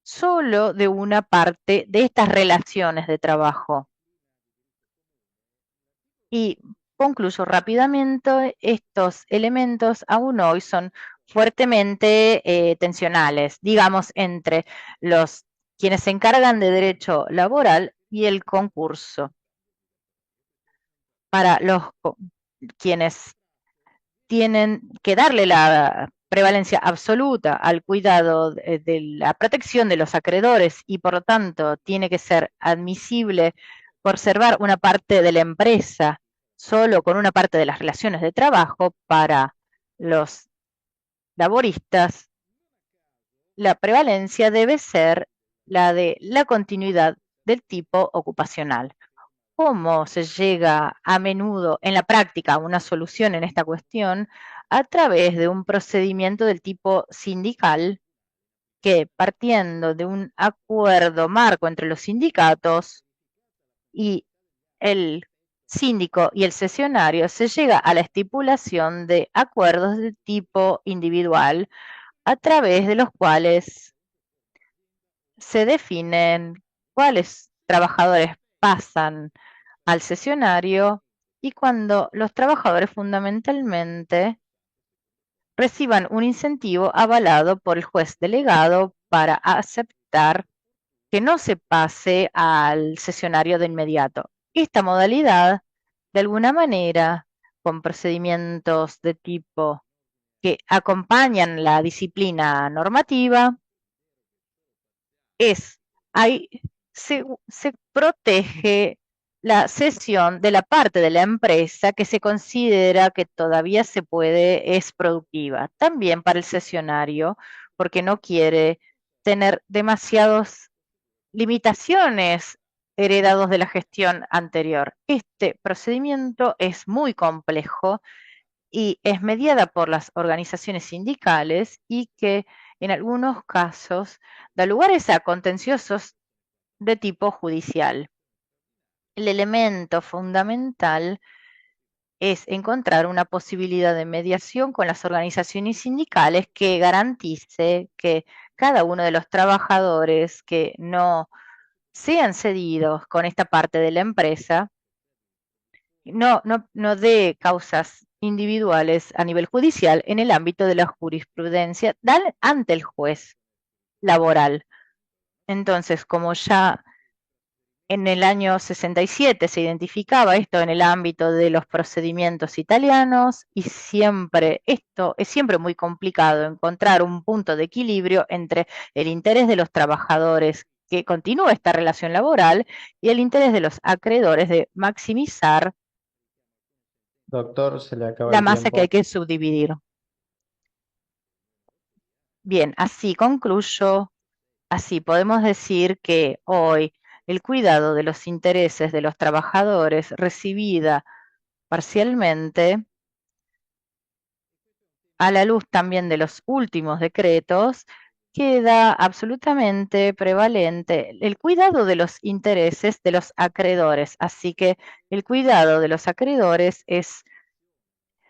solo de una parte de estas relaciones de trabajo. Y concluyo rápidamente, estos elementos aún hoy son fuertemente tensionales, digamos, entre quienes se encargan de derecho laboral y el concurso. Para quienes tienen que darle la prevalencia absoluta al cuidado de la protección de los acreedores y por lo tanto tiene que ser admisible conservar una parte de la empresa solo con una parte de las relaciones de trabajo. Para los laboristas, la prevalencia debe ser la de la continuidad del tipo ocupacional. ¿Cómo se llega a menudo en la práctica a una solución en esta cuestión? A través de un procedimiento del tipo sindical que, partiendo de un acuerdo marco entre los sindicatos y el síndico y el sesionario, se llega a la estipulación de acuerdos de tipo individual a través de los cuales se definen cuáles trabajadores pasan al sesionario y cuando los trabajadores fundamentalmente reciban un incentivo avalado por el juez delegado para aceptar que no se pase al sesionario de inmediato. Esta modalidad, de alguna manera, con procedimientos de tipo que acompañan la disciplina normativa, ahí se protege la cesión de la parte de la empresa que se considera que todavía es productiva. También para el cesionario, porque no quiere tener demasiadas limitaciones heredados de la gestión anterior. Este procedimiento es muy complejo y es mediada por las organizaciones sindicales y que en algunos casos da lugares a contenciosos de tipo judicial. El elemento fundamental es encontrar una posibilidad de mediación con las organizaciones sindicales que garantice que cada uno de los trabajadores que no sean cedidos con esta parte de la empresa no dé causas individuales a nivel judicial en el ámbito de la jurisprudencia ante el juez laboral. Entonces, como ya en el año 67 se identificaba esto en el ámbito de los procedimientos italianos y esto es siempre muy complicado encontrar un punto de equilibrio entre el interés de los trabajadores que continúe esta relación laboral y el interés de los acreedores de maximizar Doctor, se le acaba la el masa que hay tiempo. que subdividir. Bien, así concluyo. Así podemos decir que hoy el cuidado de los intereses de los trabajadores recibida parcialmente, a la luz también de los últimos decretos, queda absolutamente prevalente el cuidado de los intereses de los acreedores. Así que el cuidado de los acreedores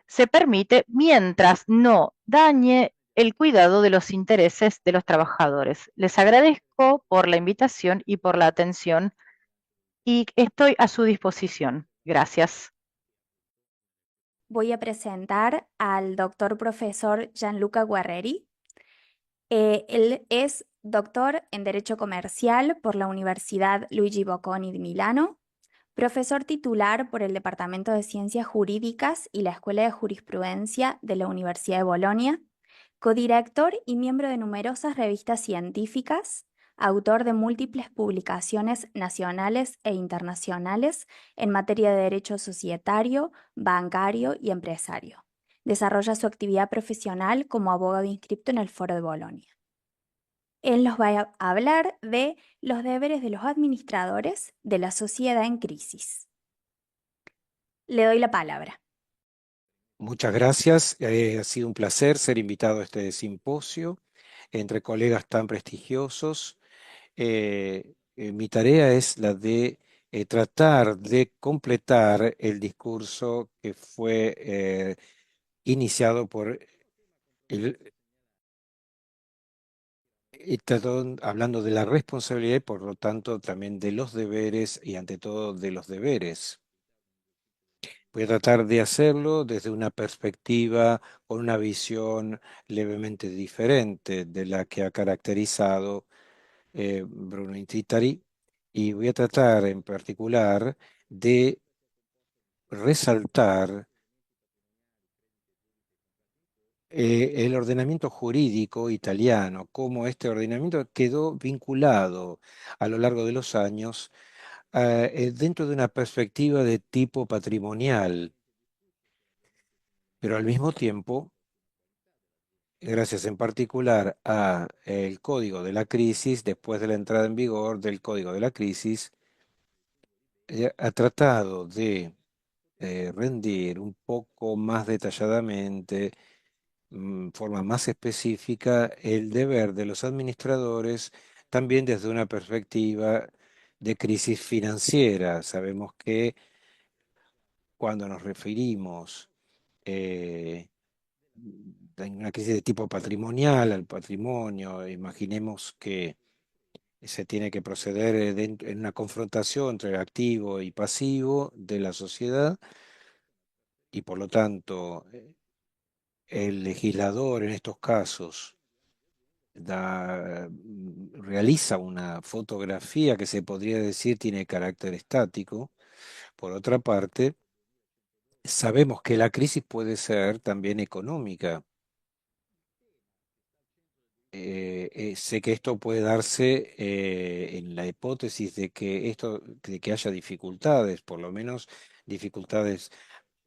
se permite mientras no dañe el cuidado de los intereses de los trabajadores. Les agradezco por la invitación y por la atención y estoy a su disposición. Gracias. Voy a presentar al doctor profesor Gianluca Guerreri. Él es doctor en Derecho Comercial por la Universidad Luigi Bocconi de Milano, profesor titular por el Departamento de Ciencias Jurídicas y la Escuela de Jurisprudencia de la Universidad de Bolonia, codirector y miembro de numerosas revistas científicas, autor de múltiples publicaciones nacionales e internacionales en materia de derecho societario, bancario y empresario. Desarrolla su actividad profesional como abogado inscripto en el Foro de Bolonia. Él nos va a hablar de los deberes de los administradores de la sociedad en crisis. Le doy la palabra. Muchas gracias. Ha sido un placer ser invitado a este simposio entre colegas tan prestigiosos. mi tarea es la de tratar de completar el discurso que fue iniciado por el, hablando de la responsabilidad y por lo tanto también de los deberes y ante todo de los deberes. Voy a tratar de hacerlo desde una perspectiva, con una visión levemente diferente de la que ha caracterizado Bruno Intitari, y voy a tratar en particular de resaltar el ordenamiento jurídico italiano, cómo este ordenamiento quedó vinculado a lo largo de los años dentro de una perspectiva de tipo patrimonial, pero al mismo tiempo, gracias en particular a el Código de la Crisis, después de la entrada en vigor del Código de la Crisis, ha tratado de rendir un poco más detalladamente, forma más específica, el deber de los administradores, también desde una perspectiva de crisis financiera. Sabemos que cuando nos referimos en una crisis de tipo patrimonial al patrimonio, imaginemos que se tiene que proceder en una confrontación entre activo y pasivo de la sociedad y por lo tanto el legislador en estos casos realiza una fotografía que se podría decir tiene carácter estático. Por otra parte, sabemos que la crisis puede ser también económica. Sé que esto puede darse en la hipótesis de que haya dificultades, por lo menos dificultades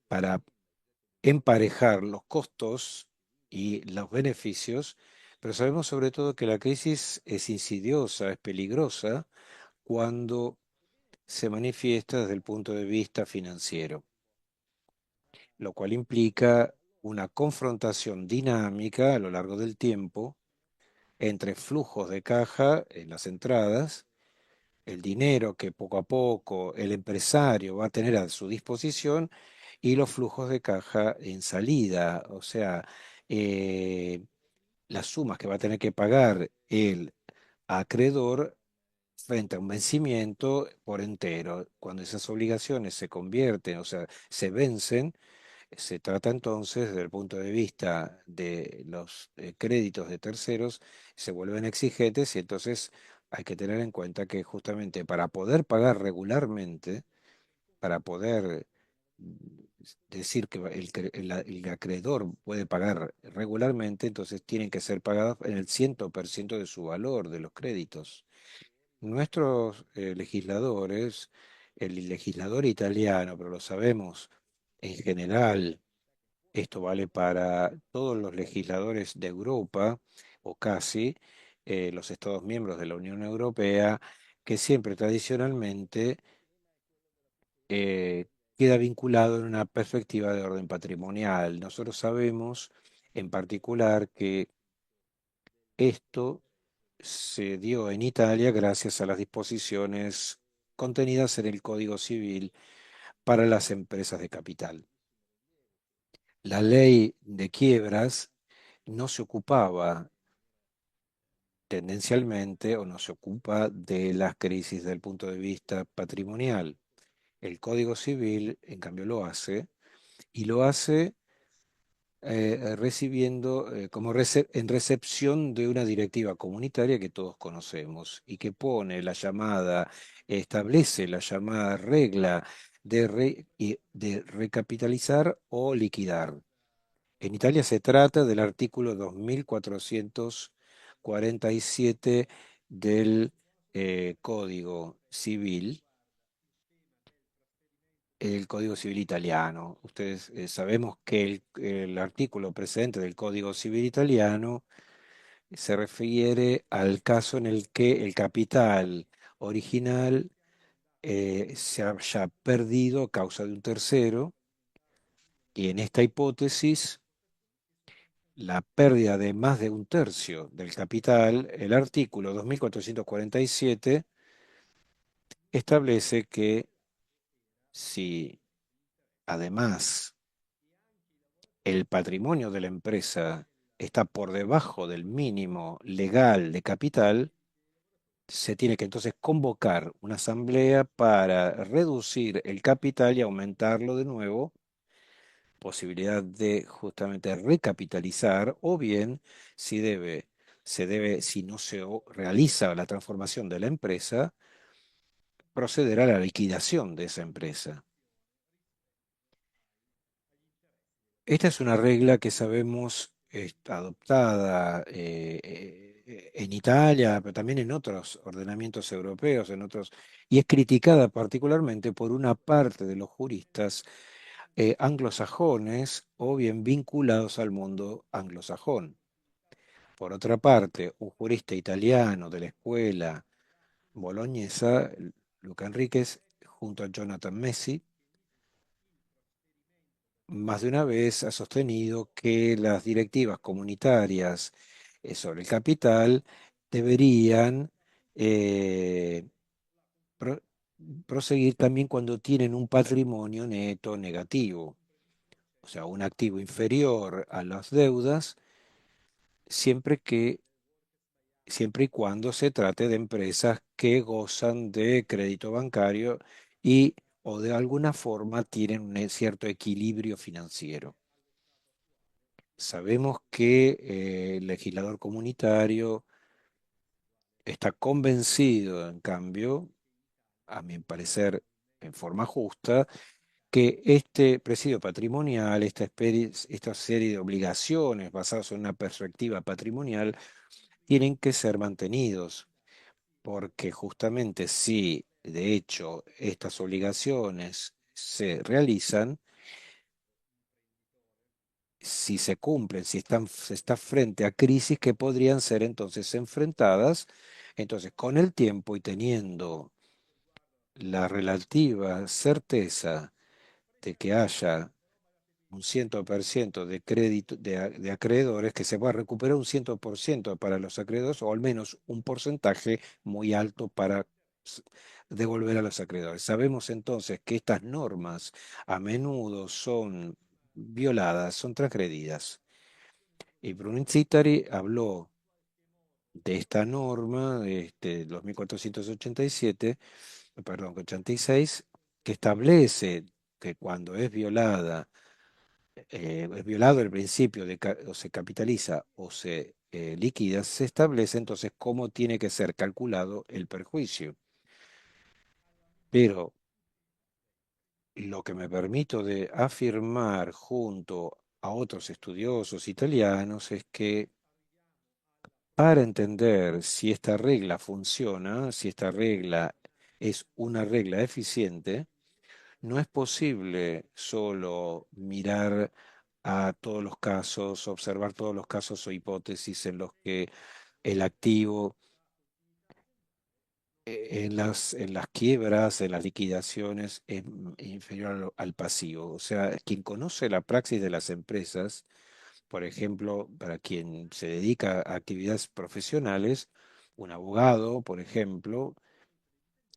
para emparejar los costos y los beneficios, pero sabemos sobre todo que la crisis es insidiosa, es peligrosa cuando se manifiesta desde el punto de vista financiero, lo cual implica una confrontación dinámica a lo largo del tiempo entre flujos de caja en las entradas, el dinero que poco a poco el empresario va a tener a su disposición y los flujos de caja en salida, o sea, eh, las sumas que va a tener que pagar el acreedor frente a un vencimiento por entero. Cuando esas obligaciones se convierten, o sea, se vencen, se trata entonces, desde el punto de vista de los créditos de terceros, se vuelven exigentes y entonces hay que tener en cuenta que justamente para poder pagar regularmente, para poder decir que el acreedor puede pagar regularmente, entonces tienen que ser pagados en el 100% de su valor de los créditos. Nuestros legisladores, el legislador italiano, pero lo sabemos en general, esto vale para todos los legisladores de Europa, o casi, los Estados miembros de la Unión Europea, que siempre tradicionalmente eh, queda vinculado en una perspectiva de orden patrimonial. Nosotros sabemos en particular que esto se dio en Italia gracias a las disposiciones contenidas en el Código Civil para las empresas de capital. La ley de quiebras no se ocupaba tendencialmente o no se ocupa de las crisis desde el punto de vista patrimonial. El Código Civil, en cambio, lo hace y lo hace recibiendo en recepción de una directiva comunitaria que todos conocemos y que establece la llamada regla de recapitalizar o liquidar. En Italia se trata del artículo 2447 del Código Civil, el Código Civil italiano. Ustedes sabemos que el artículo precedente del Código Civil italiano se refiere al caso en el que el capital original se haya perdido a causa de un tercero, y en esta hipótesis la pérdida de más de un tercio del capital, el artículo 2447 establece que si además el patrimonio de la empresa está por debajo del mínimo legal de capital, se tiene que entonces convocar una asamblea para reducir el capital y aumentarlo de nuevo, posibilidad de justamente recapitalizar, o bien si no realiza la transformación de la empresa, proceder a la liquidación de esa empresa. Esta es una regla que sabemos adoptada en Italia, pero también en otros ordenamientos europeos, y es criticada particularmente por una parte de los juristas anglosajones o bien vinculados al mundo anglosajón. Por otra parte, un jurista italiano de la escuela boloñesa, Luca Enríquez, junto a Jonathan Messi, más de una vez ha sostenido que las directivas comunitarias sobre el capital deberían eh, pro- proseguir también cuando tienen un patrimonio neto negativo, o sea, un activo inferior a las deudas, siempre siempre y cuando se trate de empresas que gozan de crédito bancario y o de alguna forma tienen un cierto equilibrio financiero. Sabemos que el legislador comunitario está convencido, en cambio, a mi parecer, en forma justa, que este presidio patrimonial, esta serie de obligaciones basadas en una perspectiva patrimonial, tienen que ser mantenidos, porque justamente si, de hecho, estas obligaciones se realizan, si se cumplen, se está frente a crisis que podrían ser entonces enfrentadas, entonces con el tiempo y teniendo la relativa certeza de que haya un 100% de crédito de acreedores, que se va a recuperar un 100% para los acreedores, o al menos un porcentaje muy alto para s- devolver a los acreedores. Sabemos entonces que estas normas a menudo son violadas, son transgredidas. Y Brunett-Zittari habló de esta norma, de 2487, perdón, 86, que establece que cuando es violado el principio de o se capitaliza o se liquida, se establece entonces cómo tiene que ser calculado el perjuicio. Pero lo que me permito de afirmar junto a otros estudiosos italianos es que para entender si esta regla funciona, si esta regla es una regla eficiente, no es posible solo mirar a todos los casos, observar todos los casos o hipótesis en los que el activo en las quiebras, en las liquidaciones, es inferior al pasivo. O sea, quien conoce la praxis de las empresas, por ejemplo, para quien se dedica a actividades profesionales, un abogado, por ejemplo,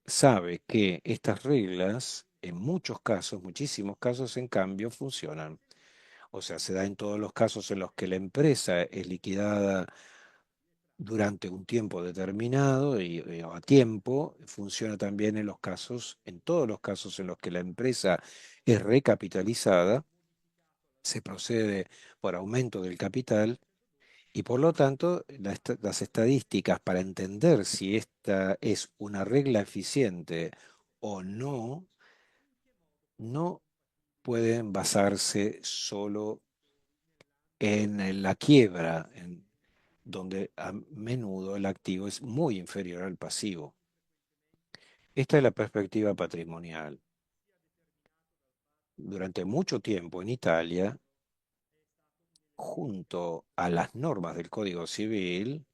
sabe que estas reglas, en muchos casos, muchísimos casos, en cambio, funcionan. O sea, se da en todos los casos en los que la empresa es liquidada durante un tiempo determinado y a tiempo. Funciona también en todos los casos en los que la empresa es recapitalizada, se procede por aumento del capital y por lo tanto las estadísticas para entender si esta es una regla eficiente o no, no pueden basarse solo en la quiebra, donde a menudo el activo es muy inferior al pasivo. Esta es la perspectiva patrimonial. Durante mucho tiempo en Italia, junto a las normas del Código Civil,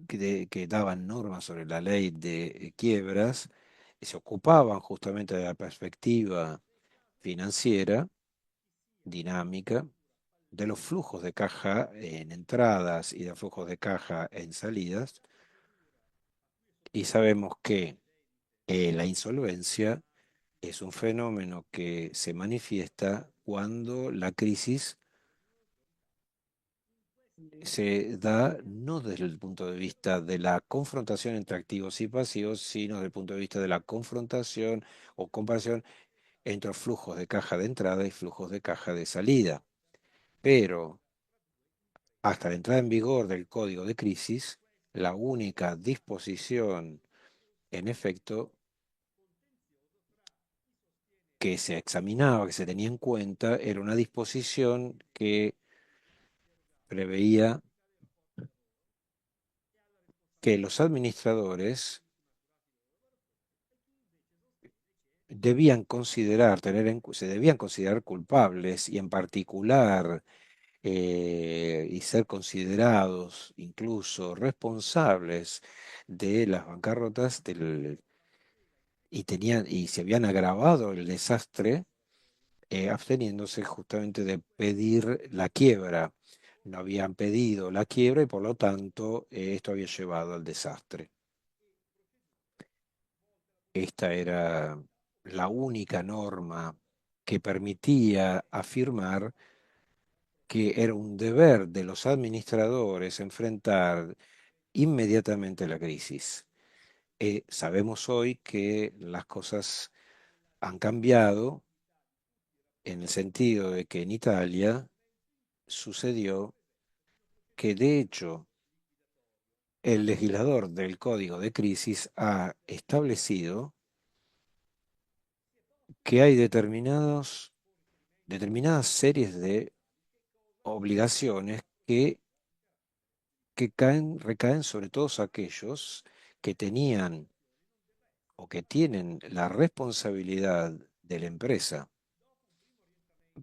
que daban normas sobre la ley de quiebras, se ocupaban justamente de la perspectiva financiera, dinámica, de los flujos de caja en entradas y de flujos de caja en salidas, Y sabemos que la insolvencia es un fenómeno que se manifiesta cuando la crisis se da no desde el punto de vista de la confrontación entre activos y pasivos, sino desde el punto de vista de la confrontación o comparación entre flujos de caja de entrada y flujos de caja de salida. Pero hasta la entrada en vigor del código de crisis, la única disposición en efecto que se examinaba, que se tenía en cuenta, era una disposición que preveía que los administradores debían considerar, se debían considerar culpables y en particular y ser considerados incluso responsables de las bancarrotas y se habían agravado el desastre absteniéndose justamente de pedir la quiebra. No habían pedido la quiebra y por lo tanto esto había llevado al desastre. Esta era la única norma que permitía afirmar que era un deber de los administradores enfrentar inmediatamente la crisis. Sabemos hoy que las cosas han cambiado en el sentido de que en Italia sucedió que de hecho el legislador del Código de Crisis ha establecido que hay determinadas series de obligaciones que recaen sobre todos aquellos que tenían o que tienen la responsabilidad de la empresa.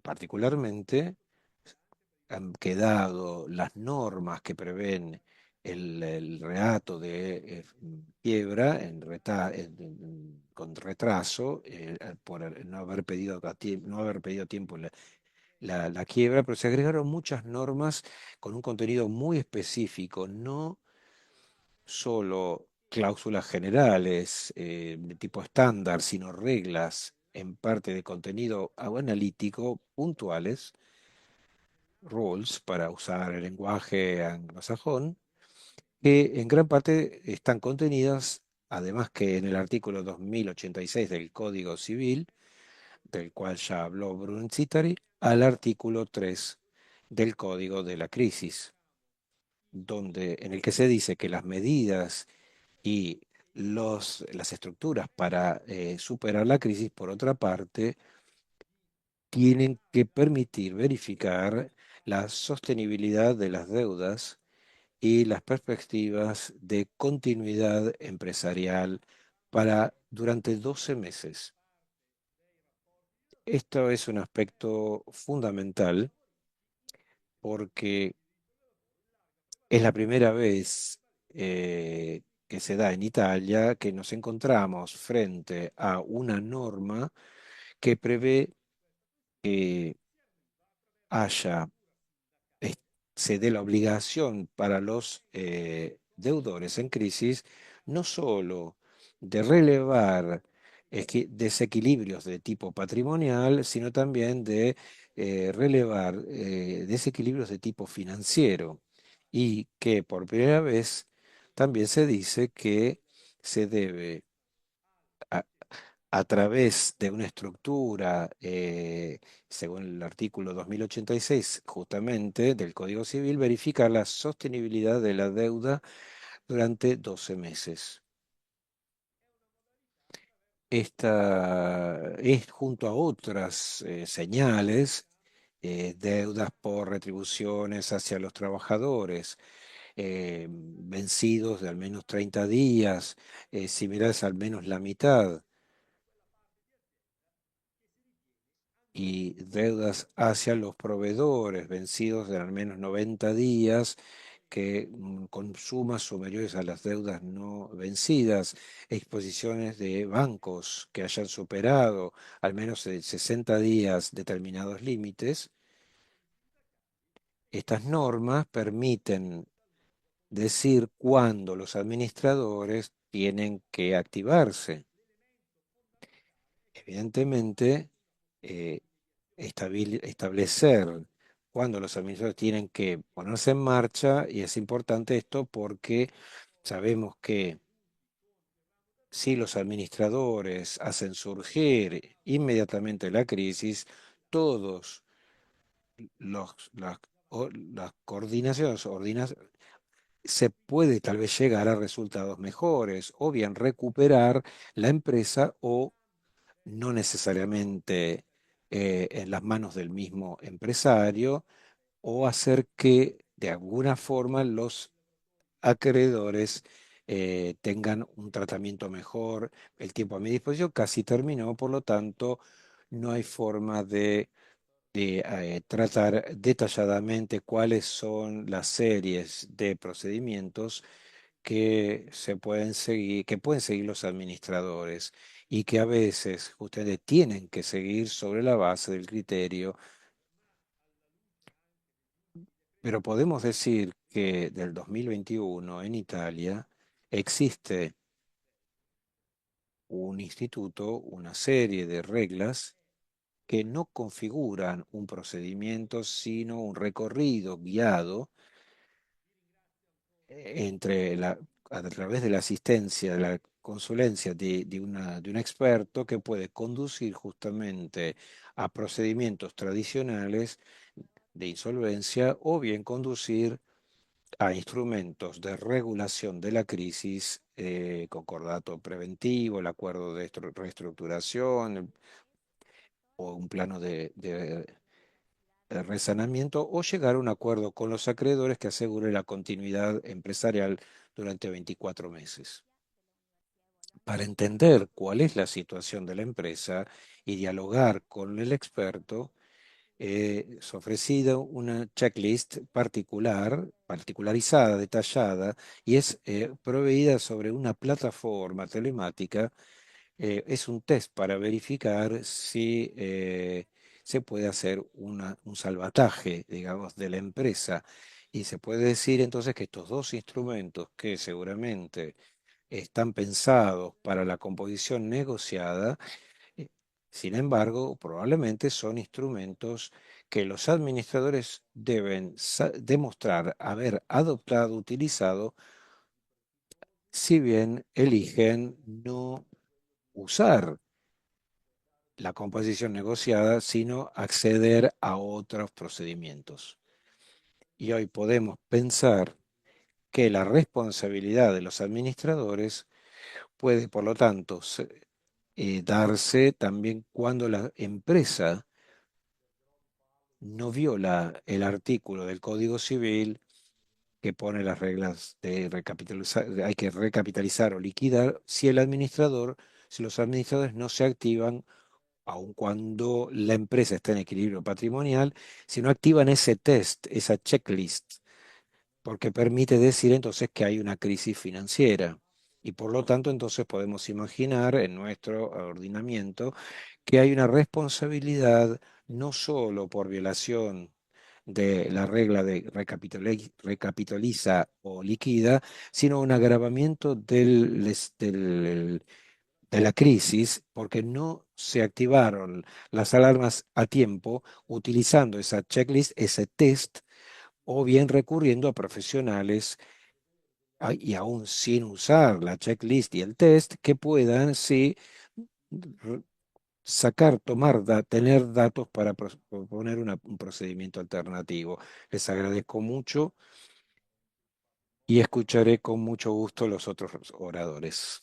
Particularmente han quedado las normas que prevén el reato de quiebra con retraso por no haber pedido no haber pedido a tiempo la quiebra, pero se agregaron muchas normas con un contenido muy específico, no solo cláusulas generales de tipo estándar, sino reglas en parte de contenido analítico puntuales, rules, para usar el lenguaje anglosajón, que en gran parte están contenidas, además que en el artículo 2086 del Código Civil, del cual ya habló Brunzitari, al artículo 3 del Código de la Crisis, en el que se dice que las medidas y las estructuras para superar la crisis, por otra parte, tienen que permitir verificar la sostenibilidad de las deudas y las perspectivas de continuidad empresarial durante 12 meses. Esto es un aspecto fundamental porque es la primera vez que se da en Italia que nos encontramos frente a una norma que prevé que haya, es- se dé la obligación para los deudores en crisis no solo de relevar desequilibrios de tipo patrimonial, sino también de relevar desequilibrios de tipo financiero y que por primera vez también se dice que se debe a, a través de una estructura, según el artículo 2086 justamente del Código Civil, verificar la sostenibilidad de la deuda durante 12 meses. Esta es junto a otras señales, deudas por retribuciones hacia los trabajadores, vencidos de al menos 30 días, similares al menos la mitad, y deudas hacia los proveedores, vencidos de al menos 90 días, que con sumas superiores a las deudas no vencidas, exposiciones de bancos que hayan superado al menos 60 días determinados límites. Estas normas permiten decir cuándo los administradores tienen que activarse. Evidentemente, eh, establecer cuándo los administradores tienen que ponerse en marcha, y es importante esto porque sabemos que si los administradores hacen surgir inmediatamente la crisis, todos las coordinaciones, se puede tal vez llegar a resultados mejores, o bien recuperar la empresa, o no necesariamente en las manos del mismo empresario, o hacer que de alguna forma los acreedores tengan un tratamiento mejor. El tiempo a mi disposición casi terminó, por lo tanto, no hay forma de tratar detalladamente cuáles son las series de procedimientos que se pueden seguir, que pueden seguir los administradores, y que a veces ustedes tienen que seguir sobre la base del criterio. Pero podemos decir que del 2021 en Italia existe un instituto, una serie de reglas que no configuran un procedimiento, sino un recorrido guiado a través de la asistencia, de la consulencia de un experto, que puede conducir justamente a procedimientos tradicionales de insolvencia, o bien conducir a instrumentos de regulación de la crisis, concordato preventivo, el acuerdo de reestructuración, o un plano de resanamiento, o llegar a un acuerdo con los acreedores que asegure la continuidad empresarial durante 24 meses. Para entender cuál es la situación de la empresa y dialogar con el experto, es ofrecida una checklist particularizada, detallada, y es proveída sobre una plataforma telemática. Es un test para verificar si se puede hacer un salvataje, digamos, de la empresa. Y se puede decir entonces que estos dos instrumentos, que seguramente están pensados para la composición negociada, eh, sin embargo, probablemente son instrumentos que los administradores deben demostrar haber adoptado, utilizado, si bien eligen no usar la composición negociada, sino acceder a otros procedimientos. Y hoy podemos pensar que la responsabilidad de los administradores puede, por lo tanto, darse también cuando la empresa no viola el artículo del Código Civil que pone las reglas de recapitalizar, hay que recapitalizar o liquidar, si los administradores no se activan, aun cuando la empresa está en equilibrio patrimonial, si no activan ese test, esa checklist, porque permite decir entonces que hay una crisis financiera. Y por lo tanto, entonces podemos imaginar en nuestro ordenamiento que hay una responsabilidad, no solo por violación de la regla de recapitaliza o liquida, sino un agravamiento de la crisis, porque no se activaron las alarmas a tiempo utilizando esa checklist, ese test, o bien recurriendo a profesionales, y aún sin usar la checklist y el test, que puedan, sí, r- tener datos para proponer un procedimiento alternativo. Les agradezco mucho y escucharé con mucho gusto los otros oradores.